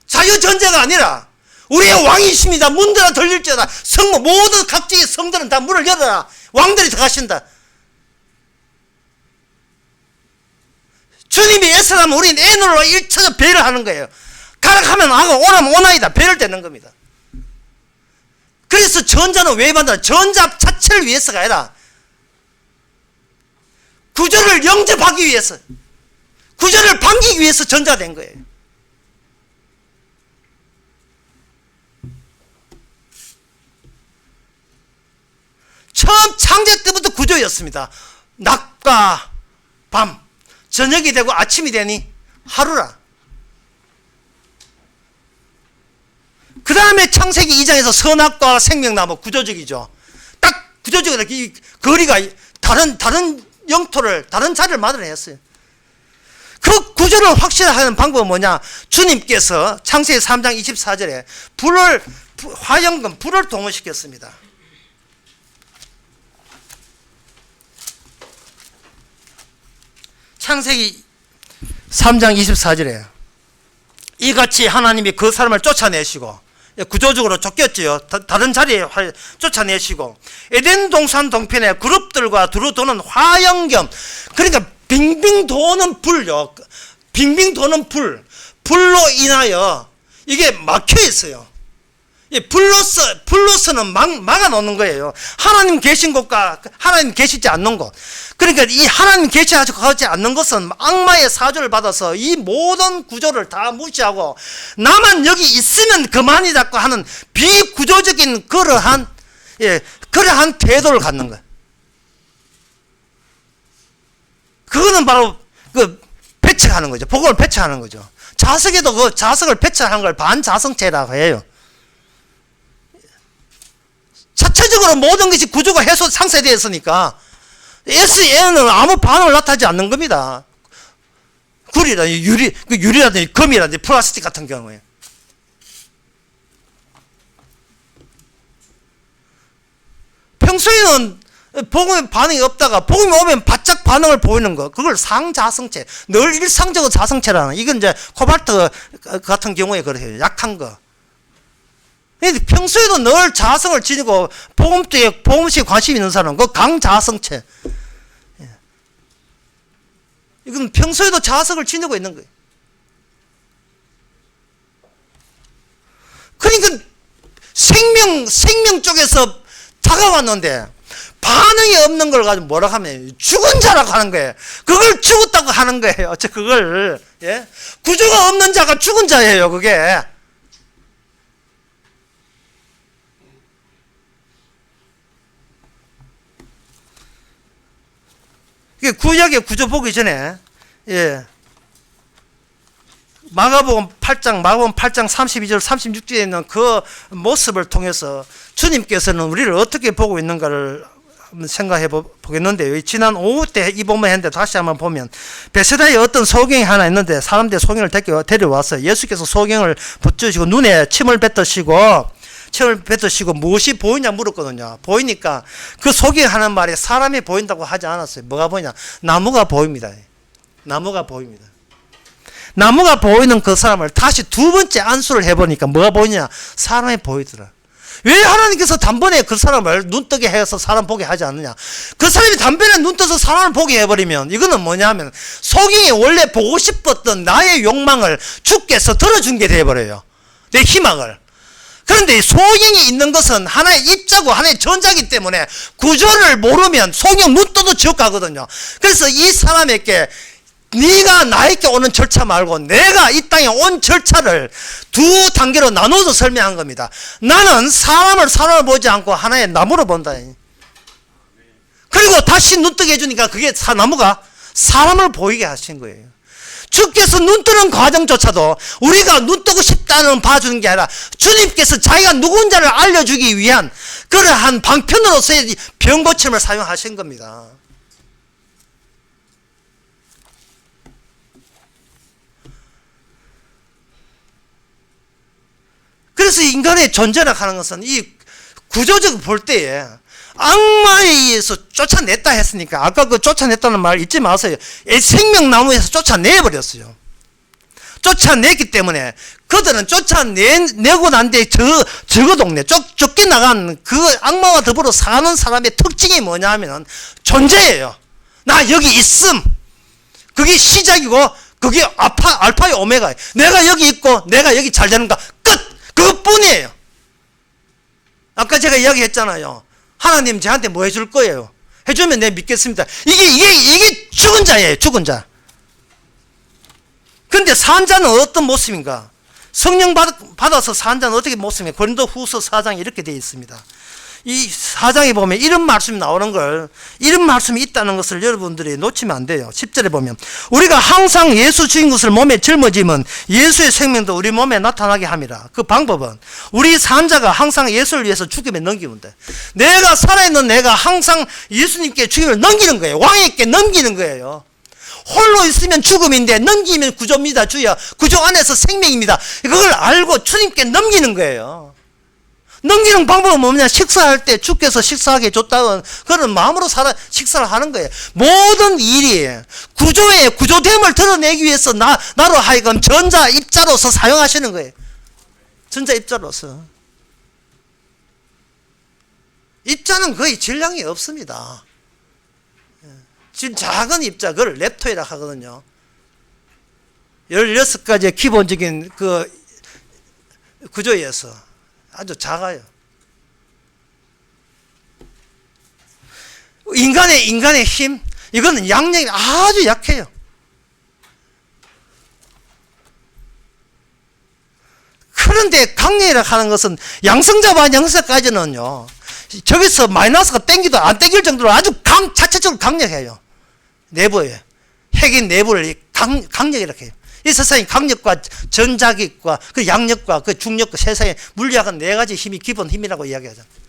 A: 자유전자가 아니라 우리의 왕이십니다. 문들아 들릴지어다. 모든 각지의 성들은 다 문을 열어라. 왕들이 들어가신다. 주님이 S라면 우리는 N으로 1차적 배를 하는 거예요. 가라 하면 하고 오라면 오나이다. 배를 되는 겁니다. 그래서 전자는 왜 만드나? 전자 자체를 위해서가 아니라 구조를 영접하기 위해서, 구조를 반기기 위해서 전자가 된 거예요. 처음 창제 때부터 구조였습니다. 낮과 밤, 저녁이 되고 아침이 되니 하루라. 그 다음에 창세기 2장에서 선악과 생명나무 구조적이죠. 딱 구조적으로 이 거리가 다른 영토를 다른 자리를 만들어냈어요. 그 구조를 확실하는 방법은 뭐냐? 주님께서 창세기 3장 24절에 화염금 불을 동원시켰습니다. 창세기 3장 24절에 이같이 하나님이 그 사람을 쫓아내시고 구조적으로 쫓겼지요. 다른 자리에 쫓아내시고 에덴 동산 동편에 그룹들과 두루 도는 화염겸, 그러니까 빙빙 도는 불요. 빙빙 도는 불로 인하여 이게 막혀 있어요. 불로서는 막아 놓는 거예요. 하나님 계신 곳과 하나님 계시지 않는 곳. 그러니까 이 하나님 계시지 않는 것은 악마의 사주를 받아서 이 모든 구조를 다 무시하고 나만 여기 있으면 그만이라고 하는 비구조적인 그러한 태도를 갖는 거예요. 그거는 바로 그 배척하는 거죠. 복음을 배척하는 거죠. 자석에도 그 자석을 배척하는 걸 반자성체라고 해요. 자체적으로 모든 것이 구조가 해소 상쇄되어 있으니까 SN은 아무 반응을 나타나지 않는 겁니다. 구리라든지 유리라든지 금이라든지 플라스틱 같은 경우에. 평소에는 복음에 반응이 없다가 복음이 오면 바짝 반응을 보이는 거, 그걸 상자성체, 늘 일상적으로 자성체라는, 이건 이제 코발트 같은 경우에 그래요. 약한 거. 평소에도 늘 자성을 지니고 복음식에 관심 있는 사람은 그 강자성체. 이건 평소에도 자성을 지니고 있는 거예요. 그러니까 생명 쪽에서 다가왔는데 반응이 없는 걸 가지고 뭐라 하면 죽은 자라고 하는 거예요. 그걸 죽었다고 하는 거예요. 그걸 구조가 없는 자가 죽은 자예요. 그게. 구약의 구조 보기 전에 마가복음 8장 32절 36절에 있는 그 모습을 통해서 주님께서는 우리를 어떻게 보고 있는가를 한번 생각해 보겠는데요. 지난 오후 때 이 본문 했는데 다시 한번 보면 베세다에 어떤 소경이 하나 있는데 사람들이 소경을 데려와서 예수께서 소경을 붙여주시고 눈에 침을 뱉으시고 무엇이 보이냐 물었거든요. 보이니까 그 소경이 하는 말이 사람이 보인다고 하지 않았어요. 뭐가 보이냐? 나무가 보입니다. 나무가 보입니다. 나무가 보이는 그 사람을 다시 두 번째 안수를 해보니까 뭐가 보이냐? 사람이 보이더라. 왜 하나님께서 단번에 그 사람을 눈뜨게 해서 사람 보게 하지 않느냐? 그 사람이 단번에 눈떠서 사람을 보게 해버리면 이거는 뭐냐면 소경이 원래 보고 싶었던 나의 욕망을 주께서 들어준 게 돼버려요. 내 희망을. 그런데 소경이 있는 것은 하나의 입자고 하나의 전자이기 때문에 구조를 모르면 소경 눈 떠도 지옥 가거든요. 그래서 이 사람에게 네가 나에게 오는 절차 말고 내가 이 땅에 온 절차를 두 단계로 나눠서 설명한 겁니다. 나는 사람을 보지 않고 하나의 나무로 본다. 그리고 다시 눈 뜨게 해주니까 그게 나무가 사람을 보이게 하신 거예요. 주께서 눈 뜨는 과정조차도 우리가 눈 뜨고 싶다는 봐주는 게 아니라 주님께서 자기가 누군가를 알려주기 위한 그러한 방편으로서의 병고침을 사용하신 겁니다. 그래서 인간의 존재라 하는 것은 이 구조적으로 볼 때에 악마에 의해서 쫓아냈다 했으니까 아까 그 쫓아냈다는 말 잊지 마세요. 생명나무에서 쫓아내버렸어요. 쫓아냈기 때문에 그들은 쫓아내고 난 뒤에 저 동네 쫓겨나간 그 악마와 더불어 사는 사람의 특징이 뭐냐면 존재예요. 나 여기 있음. 그게 시작이고 그게 알파의 오메가예요. 내가 여기 있고 내가 여기 잘 되는가 끝. 그것뿐이에요. 아까 제가 이야기했잖아요. 하나님 저한테 뭐 해줄 거예요? 해주면 내가 믿겠습니다. 이게 죽은 자예요. 죽은 자. 근데 산 자는 어떤 모습인가? 성령 받아서 산 자는 어떻게 모습인가? 고린도 후서 4장에 이렇게 되어 있습니다. 이 4장에 보면 이런 말씀이 나오는 걸, 이런 말씀이 있다는 것을 여러분들이 놓치면 안 돼요. 10절에 보면 우리가 항상 예수 주인 것을 몸에 짊어지면 예수의 생명도 우리 몸에 나타나게 함이라. 그 방법은 우리 산자가 항상 예수를 위해서 죽음에 넘기면 돼. 내가 살아있는 내가 항상 예수님께 죽음을 넘기는 거예요. 왕에게 넘기는 거예요. 홀로 있으면 죽음인데 넘기면 구조입니다. 주여, 구조 안에서 생명입니다. 그걸 알고 주님께 넘기는 거예요. 넘기는 방법은 뭐냐? 식사할 때 주께서 식사하게 줬다는 그런 마음으로 식사를 하는 거예요. 모든 일이 구조의 구조됨을 드러내기 위해서 나로 하여금 전자 입자로서 사용하시는 거예요. 전자입자로서. 입자는 거의 질량이 없습니다. 지금 작은 입자, 그걸 렙토이라 하거든요. 16가지의 기본적인 그 구조에서 아주 작아요. 인간의 힘, 이거는 양력이 아주 약해요. 그런데 강력이라 하는 것은 양성자 반양성자까지는요, 저기서 마이너스가 땡기도 안 땡길 정도로 아주 자체적으로 강력해요. 내부에. 핵인 내부를 강력이라고 해요. 이 세상에 강력과 전자기과 그 양력과 그 중력과 세상에 물리학은 네 가지 힘이 기본 힘이라고 이야기하잖아요.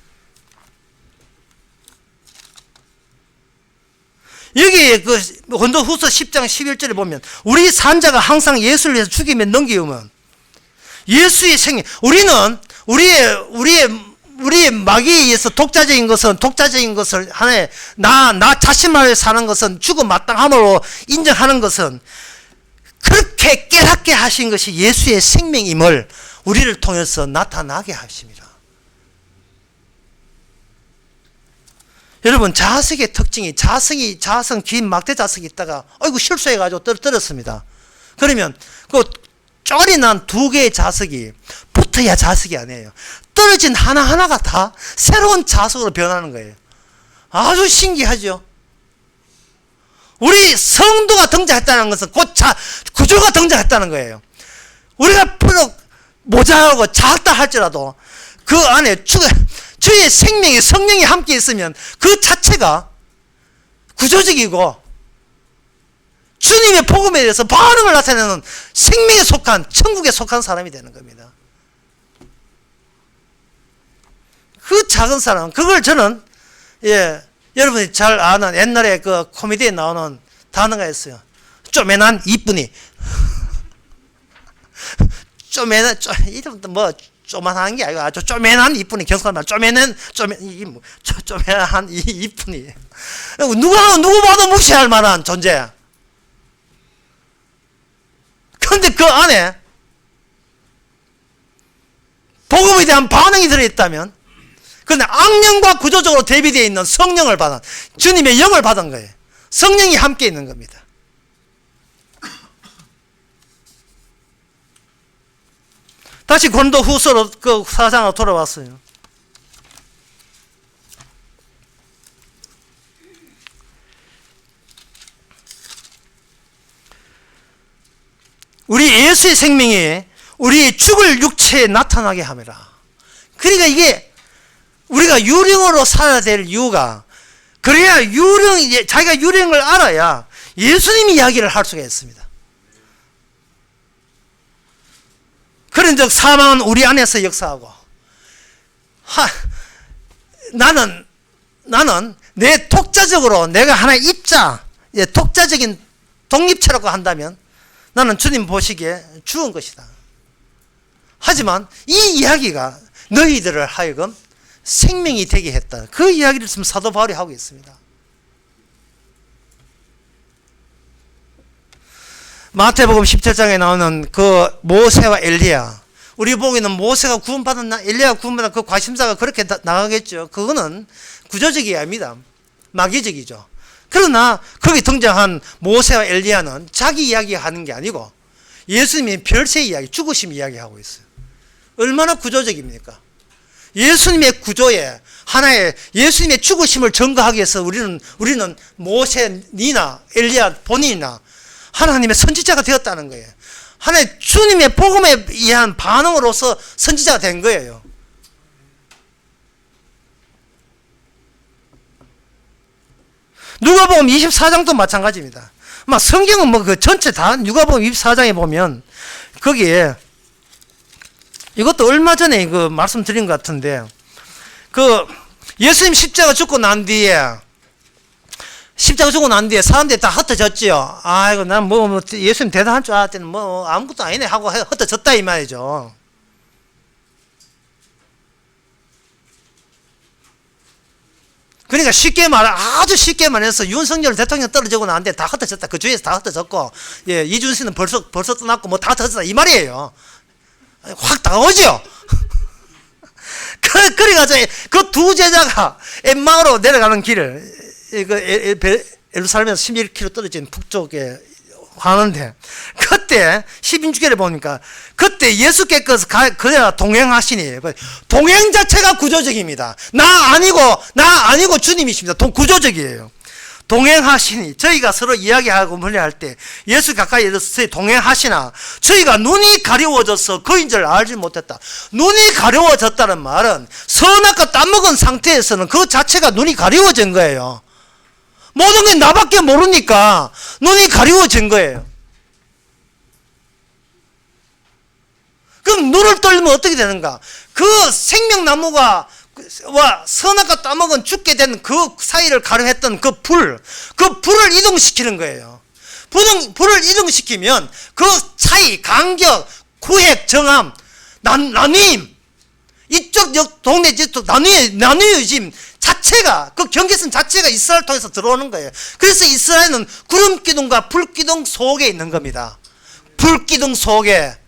A: 여기 그 고린도후서 10장 11절에 보면 우리 산자가 항상 예수를 위해서 죽임에 넘기우면 예수의 생명, 우리는 우리의 마귀에 의해서 독자적인 것을 하나의 나 자신만을 사는 것은 죽음 마땅함으로 인정하는 것은 그렇게 깨닫게 하신 것이 예수의 생명임을 우리를 통해서 나타나게 하십니다. 여러분, 자석의 특징이 자성 긴 막대 자석이 있다가 어이구 실수해가지고 떨어졌습니다. 그러면 그 쫄이 난 두 개의 자석이 붙어야 자석이 아니에요. 떨어진 하나하나가 다 새로운 자석으로 변하는 거예요. 아주 신기하죠. 우리 성도가 등장했다는 것은 곧 구조가 등장했다는 거예요. 우리가 비록 모자라고 작다 할지라도 그 안에 주의 생명이 성령이 함께 있으면 그 자체가 구조적이고 주님의 복음에 대해서 반응을 나타내는 생명에 속한, 천국에 속한 사람이 되는 겁니다. 그 작은 사람, 그걸 저는, 여러분이 잘 아는 옛날에 그 코미디에 나오는 단어가 있어요. 쪼매난 이쁜이. 이름도 뭐, 쪼만한 게 아니고 아주 쪼매난 이쁜이. 경상도 말, 쪼매난 이쁜이. 누구 봐도 무시할 만한 존재. 그런데 그 안에 복음에 대한 반응이 들어있다면, 그런데 악령과 구조적으로 대비되어 있는 성령을 받은, 주님의 영을 받은 거예요. 성령이 함께 있는 겁니다. 다시 고린도후서로 그 4장으로 돌아왔어요. 우리 예수의 생명이 우리의 죽을 육체에 나타나게 합니다. 그러니까 이게 우리가 유령으로 살아야 될 이유가, 그래야 자기가 유령을 알아야 예수님 이야기를 할 수가 있습니다. 그런즉 사망은 우리 안에서 역사하고, 나는 내 독자적으로 내가 하나의 입자, 독자적인 독립체라고 한다면 나는 주님 보시기에 죽은 것이다. 하지만 이 이야기가 너희들을 하여금 생명이 되게 했다. 그 이야기를 지금 사도 바울이 하고 있습니다. 마태복음 17장에 나오는 그 모세와 엘리야, 우리 보기에는 모세가 구원받았나 엘리야가 구원받았나 그 과심사가 그렇게 나가겠죠. 그거는 구조적이 아닙니다. 마귀적이죠. 그러나 거기 등장한 모세와 엘리야는 자기 이야기하는 게 아니고 예수님의 별세 이야기, 죽으심 이야기하고 있어요. 얼마나 구조적입니까? 예수님의 구조에 하나의 예수님의 죽으심을 증거하기 위해서 우리는 모세, 니나 엘리야 본인이나 하나님의 선지자가 되었다는 거예요. 하나의 주님의 복음에 의한 반응으로서 선지자가 된 거예요. 누가복음 24장도 마찬가지입니다. 막 성경은 뭐 그 전체 다 누가복음 24장에 보면 거기에 이것도 얼마 전에 그 말씀드린 것 같은데, 그 예수님 십자가 죽고 난 뒤에 사람들이 다 흩어졌지요. 아이고 난 뭐 예수님 대단한 줄 알았더니 뭐 아무것도 아니네 하고 흩어졌다 이 말이죠. 그러니까 아주 쉽게 말해서 윤석열 대통령 떨어지고 나는데 다 흩어졌다. 그 주위에서 다 흩어졌고, 이준신은 벌써 떠났고 뭐 다 흩어졌다 이 말이에요. 확 다가오죠. 그래가지고 그 두 제자가 엠마오로 내려가는 길을 예루살렘에서 11km 떨어진 북쪽에 가는데, 그때 12주기를 보니까 그때 예수께서 그대가 동행하시니, 동행 자체가 구조적입니다. 나 아니고 주님이십니다. 구조적이에요. 동행하시니, 저희가 서로 이야기하고 물려할 때 예수 가까이 있어서 동행하시나, 저희가 눈이 가려워져서 그인 줄 알지 못했다. 눈이 가려워졌다는 말은 선악과 땀먹은 상태에서는 그 자체가 눈이 가려워진 거예요. 모든 게 나밖에 모르니까 눈이 가려워진 거예요. 그럼 눈을 떨리면 어떻게 되는가? 그 생명나무가 선악과 따먹은 죽게 된 그 사이를 가려했던 그 불을 이동시키는 거예요. 불을 이동시키면 그 차이, 간격, 구획, 정함, 나뉘임, 이쪽 동네 저쪽 나뉘어짐 자체가, 그 경계선 자체가 이스라엘 통해서 들어오는 거예요. 그래서 이스라엘은 구름기둥과 불기둥 속에 있는 겁니다. 불기둥 속에.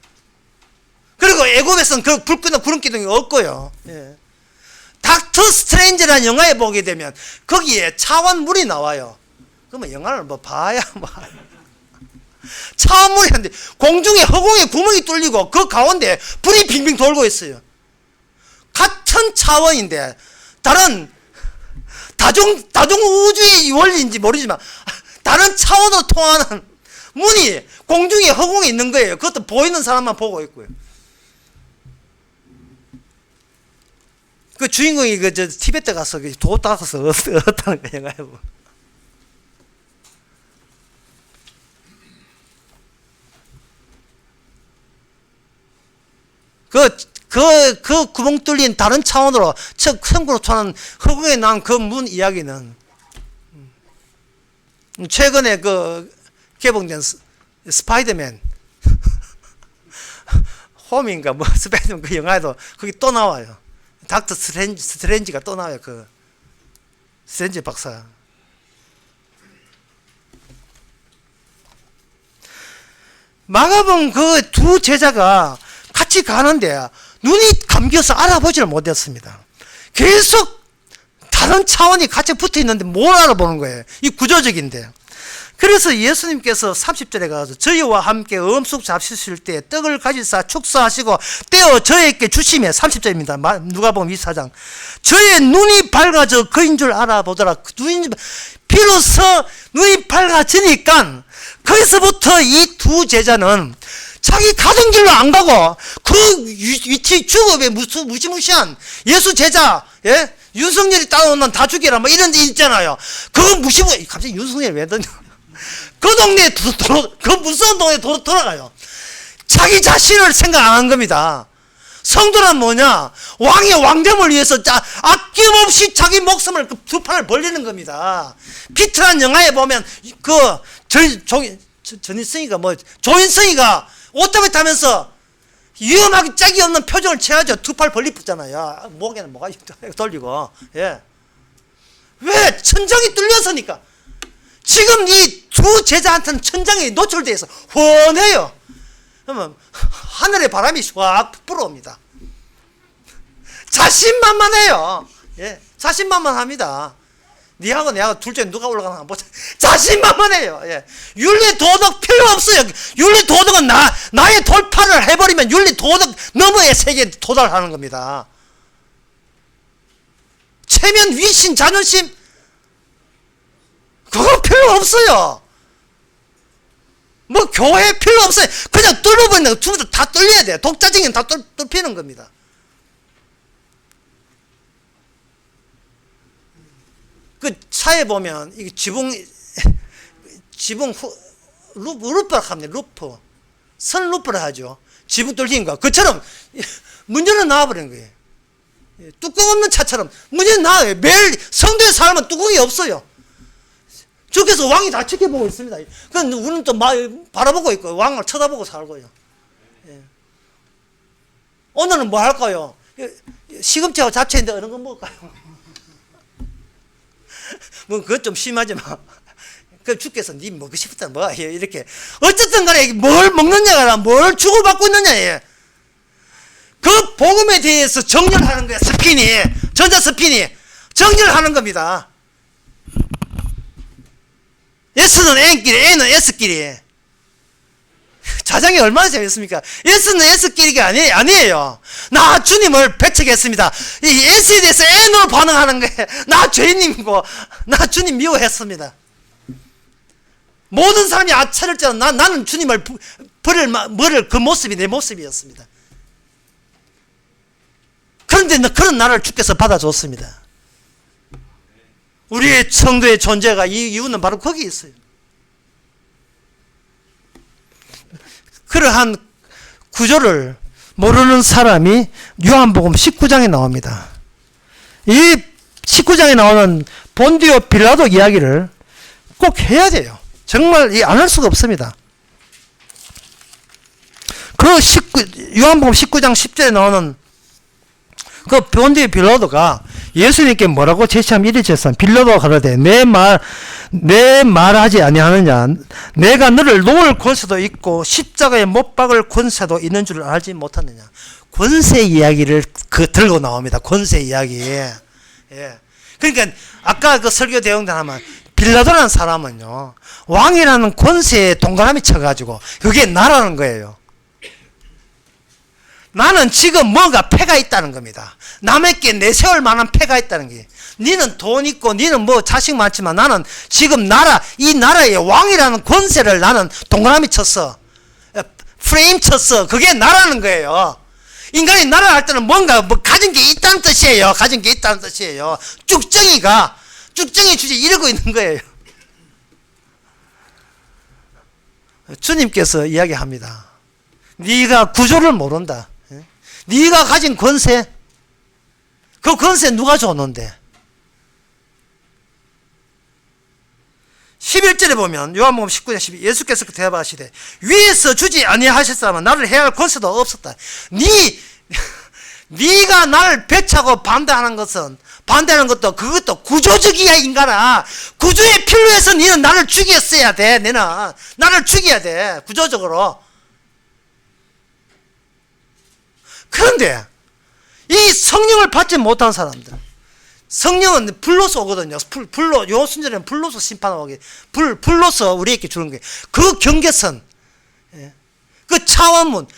A: 그리고 애굽에서는 그 불기둥, 구름기둥이 없고요. 예. 닥터 스트레인지라는 영화에 보게 되면 거기에 차원물이 나와요. 그러면 영화를 뭐 봐야 뭐. 차원물이 한데 공중에 허공에 구멍이 뚫리고 그 가운데 불이 빙빙 돌고 있어요. 같은 차원인데 다른 다중 우주의 원리인지 모르지만 다른 차원으로 통하는 문이 공중에 허공에 있는 거예요. 그것도 보이는 사람만 보고 있고요. 그 주인공이 티베트 가서 도 닦아서 얻었다는 거 영화에 보면. 그 구멍 뚫린 다른 차원으로 천국으로 통하는 허공에 난 그 문 이야기는 최근에 개봉된 스파이더맨 홈인가 뭐 스파이더맨 그 영화에도 거기 또 나와요. 닥터 스트레인지가 또 나와요. 그 스트레인지 박사. 마가복음 그 두 제자가 같이 가는데 눈이 감겨서 알아보지를 못했습니다. 계속 다른 차원이 같이 붙어 있는데 뭘 알아보는 거예요? 이 구조적인데. 그래서 예수님께서 30절에 가서 저희와 함께 음식 잡수실 때 떡을 가지사 축사하시고 떼어 저에게 주시며 30절입니다. 누가복음 24장. 저의 눈이 밝아져 그인 줄 알아보더라. 비로소 눈이 밝아지니까 거기서부터 이 두 제자는 자기 가던 길로 안 가고 그 위치 주업에 무시무시한 예수 제자, 예? 윤석열이 따라오면 다 죽여라 뭐 이런 데 있잖아요. 그거 무시무시. 갑자기 윤석열이 왜 던져? 그 동네에 그 무서운 동네에 돌아가요. 자기 자신을 생각 안 한 겁니다. 성도란 뭐냐? 왕의 왕됨을 위해서 아낌없이 자기 목숨을 두 팔을 벌리는 겁니다. 피트란 영화에 보면 전인성이가 조인성이가 오토바이 타면서 위험하게 짝이 없는 표정을 취하죠. 두 팔 벌리잖아요. 목에는 뭐가 돌리고. 예. 왜? 천장이 뚫려서니까. 지금 이 두 제자한테는 천장이 노출되어 있어 훤해요. 그러면 하늘의 바람이 확 불어옵니다. 자신만만해요. 예, 자신만만합니다. 니하고 내하고 둘 중에 누가 올라가나 한번 보자. 자신만만해요. 예. 윤리 도덕 필요 없어요. 윤리 도덕은 나의 돌파를 해버리면 윤리 도덕 너머의 세계에 도달하는 겁니다. 체면, 위신, 자존심 그거 필요 없어요. 뭐 교회 필요 없어요. 그냥 뚫어버리는 거 두분 다 뚫려야 돼요. 독자적인 다 뚫히는 겁니다. 그 차에 보면 이게 지붕 루프라 합니다. 루프 선루프라 하죠. 지붕 뚫린 거. 그처럼 문 열어 나와버리는 거예요. 뚜껑 없는 차처럼 문 열어 나와요. 매일 성도의 삶은 뚜껑이 없어요. 저기서 왕이 다 지켜보고 있습니다. 그럼 우리는 또 바라보고 있고 왕을 쳐다보고 살고요. 예. 오늘은 뭐 할까요? 시금치하고 잡채인데 어느 거 먹을까요? 뭐 그것 좀 심하지만 그 주께서 니 먹고 싶다 뭐 이렇게 어쨌든 간에 뭘 먹느냐가 뭘 주고받고 있느냐. 예. 그 복음에 대해서 정렬하는 거야. 스핀이, 전자 스핀이 정렬하는 겁니다. S는 N끼리, N은 S끼리. 자장이 얼마나 재밌습니까? S는 S끼리가 아니에요. 나 주님을 배척했습니다. 이 S에 대해서 N으로 반응하는 거예요. 나 죄인님이고, 나 주님 미워했습니다. 모든 사람이 아차를 짜 나는 주님을 버릴 그 모습이 내 모습이었습니다. 그런데 그런 나를 주께서 받아줬습니다. 우리의 성도의 존재가 이유는 바로 거기에 있어요. 그러한 구조를 모르는 사람이 요한복음 19장에 나옵니다. 이 19장에 나오는 본디오 빌라도 이야기를 꼭 해야 돼요. 정말 안 할 수가 없습니다. 요한복음 19장 10절에 나오는 그 본디오 빌라도가 예수님께 뭐라고 제시하면 이리 제시한 빌라도가 가로되 내 말하지 아니하느냐 내가 너를 놓을 권세도 있고 십자가에 못 박을 권세도 있는 줄 알지 못하느냐. 권세 이야기를 들고 나옵니다. 권세 이야기. 예. 그러니까 아까 그 설교 대용단 하면 빌라도라는 사람은요 왕이라는 권세에 동그라미 쳐가지고 그게 나라는 거예요. 나는 지금 뭔가 패가 있다는 겁니다. 남에게 내세울 만한 패가 있다는 게. 니는 돈 있고 니는 뭐 자식 많지만 나는 지금 이 나라의 왕이라는 권세를 나는 동그라미 쳤어. 프레임 쳤어. 그게 나라는 거예요. 인간이 나라 할 때는 뭔가 뭐 가진 게 있다는 뜻이에요. 가진 게 있다는 뜻이에요. 쭉정이 주제 이러고 있는 거예요. 주님께서 이야기합니다. 네가 구조를 모른다. 네가 가진 권세, 그 권세 누가 줬는데? 11절에 보면 요한복음 19장 12 예수께서 대답하시되 위에서 주지 아니하셨다면 나를 해할 권세도 없었다. 네가 나를 배차고 반대하는 것도 그것도 구조적이야. 인간아, 구조에 필요해서 너는 나를 죽였어야 돼. 너는 나를 죽여야 돼, 구조적으로. 그런데 이 성령을 받지 못한 사람들, 성령은 불로서 오거든요. 불로, 요 순절에는 불로서 심판하기, 불로서 우리에게 주는 거예요. 그 경계선, 그 차원문,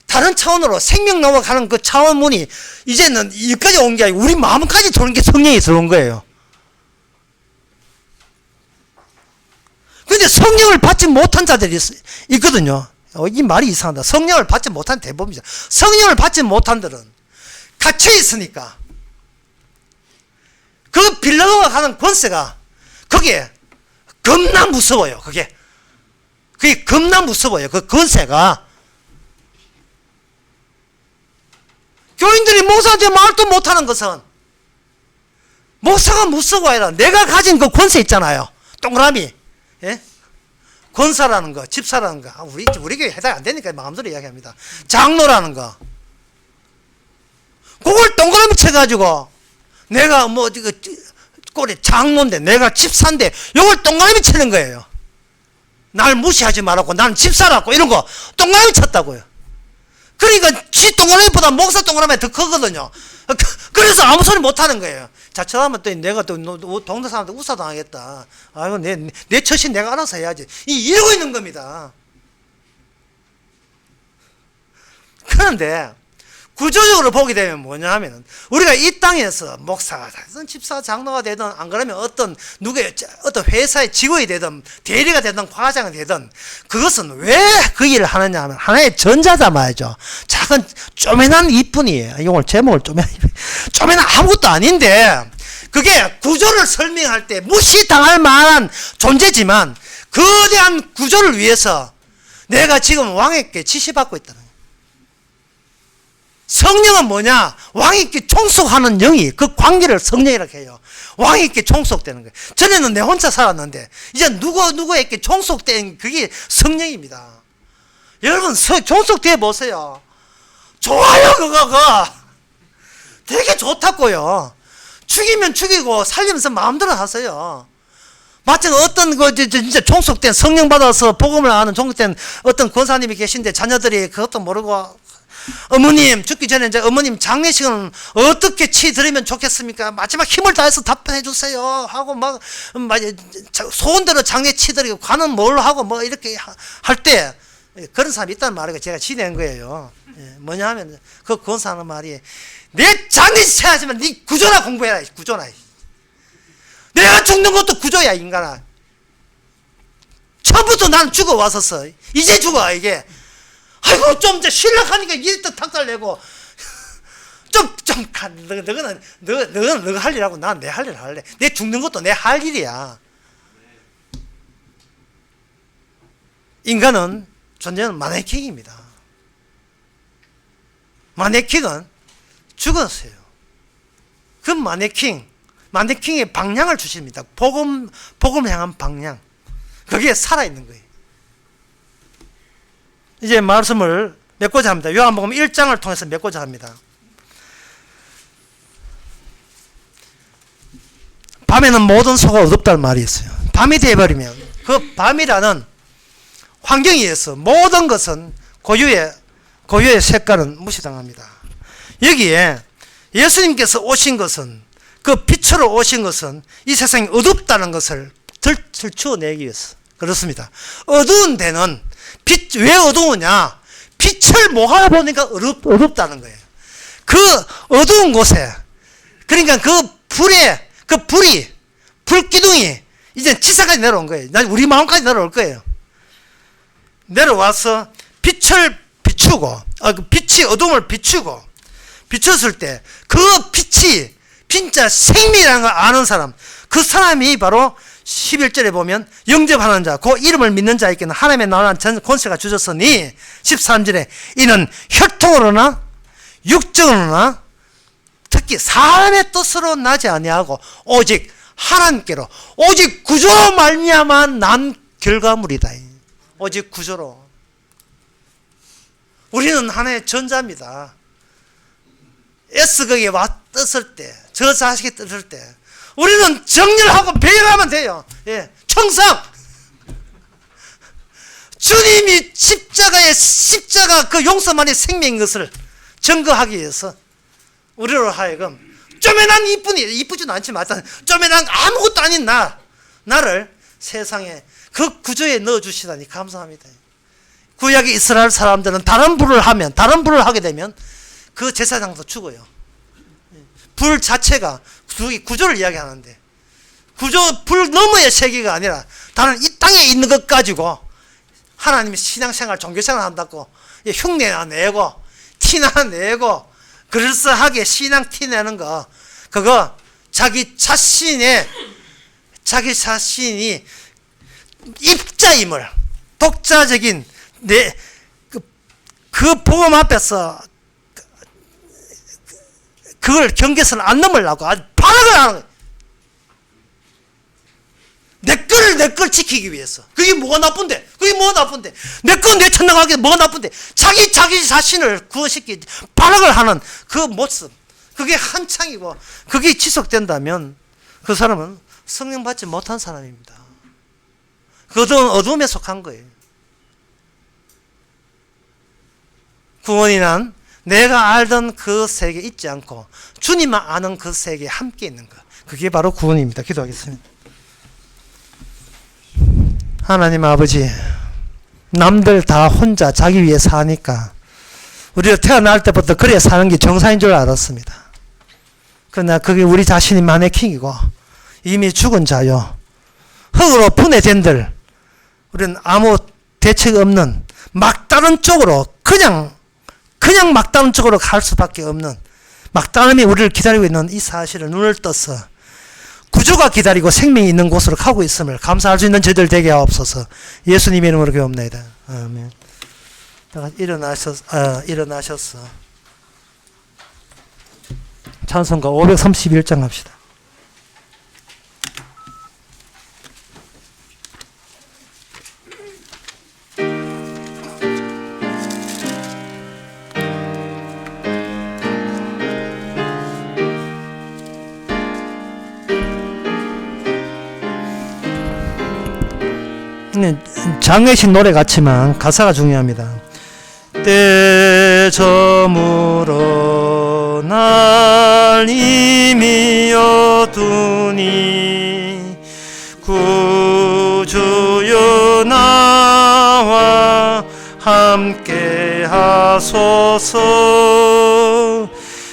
A: 다른 차원으로 생명 넘어가는 그 차원문이 이제는 여기까지 온 게 아니고 우리 마음까지 도는 게 성령이 들어온 거예요. 그런데 성령을 받지 못한 자들이 있거든요. 이 말이 이상하다. 성령을 받지 못한 대부분이죠. 성령을 받지 못한들은 갇혀 있으니까 그 빌라도가 가는 권세가 그게 겁나 무서워요. 그게 겁나 무서워요. 그 권세가. 교인들이 목사한테 말도 못하는 것은 목사가 무서워가 아니라 내가 가진 그 권세 있잖아요. 동그라미. 예? 권사라는 거, 집사라는 거. 우리 교회 해당이 안 되니까 마음대로 이야기합니다. 장로라는 거. 그걸 동그라미 쳐가지고 내가 뭐 꼴에 장로인데 내가 집사인데 이걸 동그라미 치는 거예요. 날 무시하지 말라고, 나는 집사라고, 이런 거 동그라미 쳤다고요. 그러니까 지 동그라미보다 목사 동그라미가 더 크거든요. 그래서 아무 소리 못 하는 거예요. 자처하면 또 내가 또 동네 사람한테 우사당하겠다. 아이고 내 처신 내가 알아서 해야지. 이러고 있는 겁니다. 그런데 구조적으로 보게 되면 뭐냐 하면 우리가 이 땅에서 목사가 되든 집사 장로가 되든 안 그러면 어떤 회사의 직원이 되든 대리가 되든 과장이 되든 그것은 왜 그 일을 하느냐 하면 하나의 전자다 말이죠. 작은 쪼매난 이뿐이에요. 오늘 제목을 쪼매난 아무것도 아닌데 그게 구조를 설명할 때 무시당할 만한 존재지만 거대한 구조를 위해서 내가 지금 왕에게 지시받고 있다는 거예요. 성령은 뭐냐? 왕에게 종속하는 영이, 그 관계를 성령이라고 해요. 왕에게 종속되는 거예요. 전에는 내 혼자 살았는데 이제 누구에게 종속된 그게 성령입니다. 여러분 종속돼 보세요. 좋아요. 그거 되게 좋다고요. 죽이면 죽이고 살리면서 마음대로 하세요. 마치 어떤 진짜 종속된 성령 받아서 복음을 아는 종속된 어떤 권사님이 계신데 자녀들이 그것도 모르고 어머님 죽기 전에 이제 어머님 장례식은 어떻게 치드리면 좋겠습니까? 마지막 힘을 다해서 답변해 주세요 하고 막 소원대로 장례 치드리고 관은 뭘 하고 뭐 이렇게 할 때 그런 사람이 있다는 말을 제가 지낸 거예요. 뭐냐 하면 그 권사하는 말이 내 장례식 해야지만 네 구조나 공부해라. 구조나. 내가 죽는 것도 구조야 인간아. 처음부터 나는 죽어왔었어. 이제 죽어 이게. 아이고 좀 이제 실력하니까 이랬다 탁달 내고 너는 너가 할 일하고 난 내 할 일 할래. 내 죽는 것도 내 할 일이야. 인간은 존재는 마네킹입니다. 마네킹은 죽었어요. 그 마네킹의 방향을 주십니다. 복음 향한 방향. 거기에 살아있는 거예요. 이제 말씀을 맺고자 합니다. 요한복음 1장을 통해서 맺고자 합니다. 밤에는 모든 소가 어둡다는 말이 있어요. 밤이 되어버리면 그 밤이라는 환경에 의해서 모든 것은 고유의 색깔은 무시당합니다. 여기에 예수님께서 오신 것은 그 빛으로 오신 것은 이 세상이 어둡다는 것을 들추어내기 위해서 그렇습니다. 어두운 데는 빛, 왜 어두우냐? 빛을 모아보니까 어둡다는 거예요. 그 어두운 곳에, 그러니까 불기둥이 이제 지상까지 내려온 거예요. 우리 마음까지 내려올 거예요. 내려와서 빛을 비추고, 빛이 어둠을 비췄을 때, 그 빛이 진짜 생명이라는 걸 아는 사람, 그 사람이 바로 11절에 보면 영접하는 자, 그 이름을 믿는 자에게는 하나님의 나라는 전 권세가 주셨으니 13절에 이는 혈통으로나 육정으로나 특히 사람의 뜻으로 나지 아니하고 오직 하나님께로 오직 구조로 말미암아 난 결과물이다. 오직 구조로. 우리는 하나의 전자입니다. S극에 왔을 때, 저 자식이 떴을 때 우리는 정렬하고 배열하면 돼요. 예, 청상. 주님이 십자가 그 용서만이 생명인 것을 증거하기 위해서 우리로 하여금 쪼매난 이쁘지는 않지만 쪼매난 아무것도 아닌 나를 세상에 그 구조에 넣어주시다니 감사합니다. 구약의 이스라엘 사람들은 다른 불을 하게 되면 그 제사장도 죽어요. 불 자체가 구조를 이야기하는데 불 너머의 세계가 아니라 다른 이 땅에 있는 것 가지고 하나님이 신앙생활 종교생활 한다고 흉내나 내고 티나 내고 그럴싸하게 신앙 티내는 거 그거 자기 자신이 입자임을 독자적인 그 복음 앞에서 그걸 경계선을 안 넘으려고 아주 반항을 하는 거예요. 내 걸 지키기 위해서. 그게 뭐가 나쁜데? 내 거 내 천당하게 뭐가 나쁜데? 자기 자신을 구원시키지 반항을 하는 그 모습. 그게 한창이고 그게 지속된다면 그 사람은 성령 받지 못한 사람입니다. 그것은 어둠에 속한 거예요. 구원이 난 내가 알던 그 세계에 있지 않고 주님만 아는 그 세계에 함께 있는 것. 그게 바로 구원입니다. 기도하겠습니다. 하나님 아버지, 남들 다 혼자 자기 위해 사니까 우리가 태어날 때부터 그래 사는 게 정상인 줄 알았습니다. 그러나 그게 우리 자신이 마네킹이고 이미 죽은 자요. 흙으로 분해된들 우리는 아무 대책 없는 막다른 쪽으로 그냥 막다른 쪽으로 갈 수밖에 없는 막다름이 우리를 기다리고 있는 이 사실을 눈을 떠서 구조가 기다리고 생명이 있는 곳으로 가고 있음을 감사할 수 있는 저희들 되게 하옵소서. 예수님 이름으로 기도합니다. 아멘. 일어나셨어. 찬송가 531장 합시다. 장례식 노래 같지만 가사가 중요합니다. 때 저물어 날 이미 어두니 구주여 나와 함께 하소서.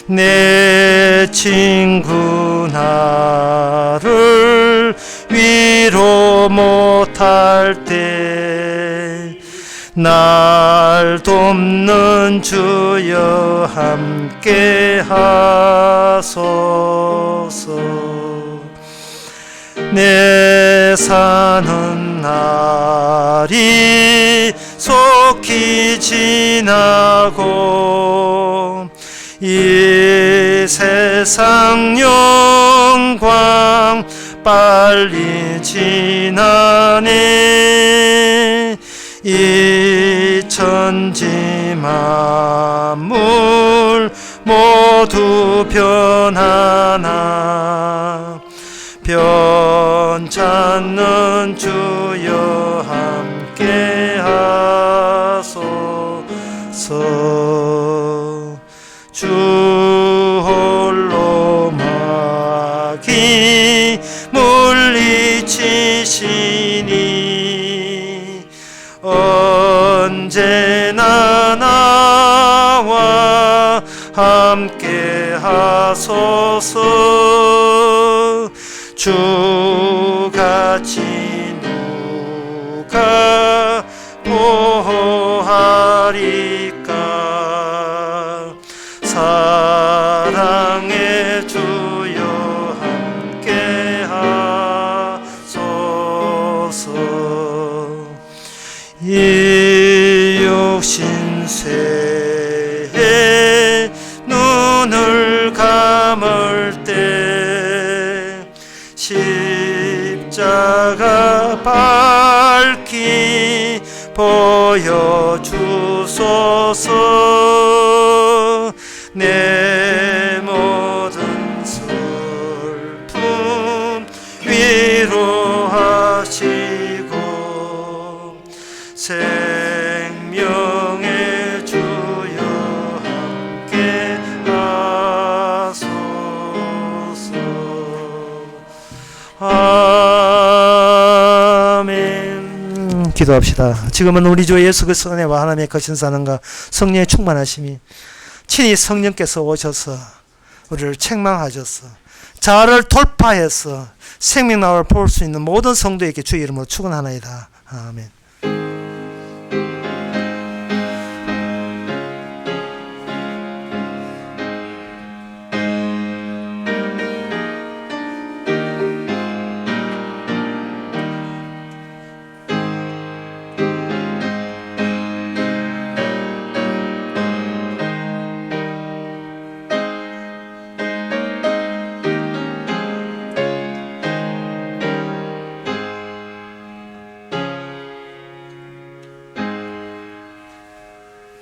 A: 내 친구 나를 위로 못할 때 날 돕는 주여 함께 하소서. 내 사는 날이 속히 지나고 이 세상 영광 빨리 지나네. 이 천지 만물 모두 변하나 변찮는 주여 함께 하소서. 주 홀로 마귀 물리치시니 언제나 나와 함께 하소서. 주같이 누가 보호하리까. 사랑의 주여 함께 하소서. 이 육신세에 눈을 감을 때 십자가 밝히 보여주소서. 내 모든 슬픔 위로하시고 생명의 주여 함께 하소서. 아멘. 기도합시다. 지금은 우리 주 예수 그리스도의 은혜와 하나님의 거신 사랑과 성령의 충만하심이 친히 성령께서 오셔서 우리를 책망하셔서 자아를 돌파해서 생명나무를 볼 수 있는 모든 성도에게 주의 이름으로 축원하나이다. 아멘.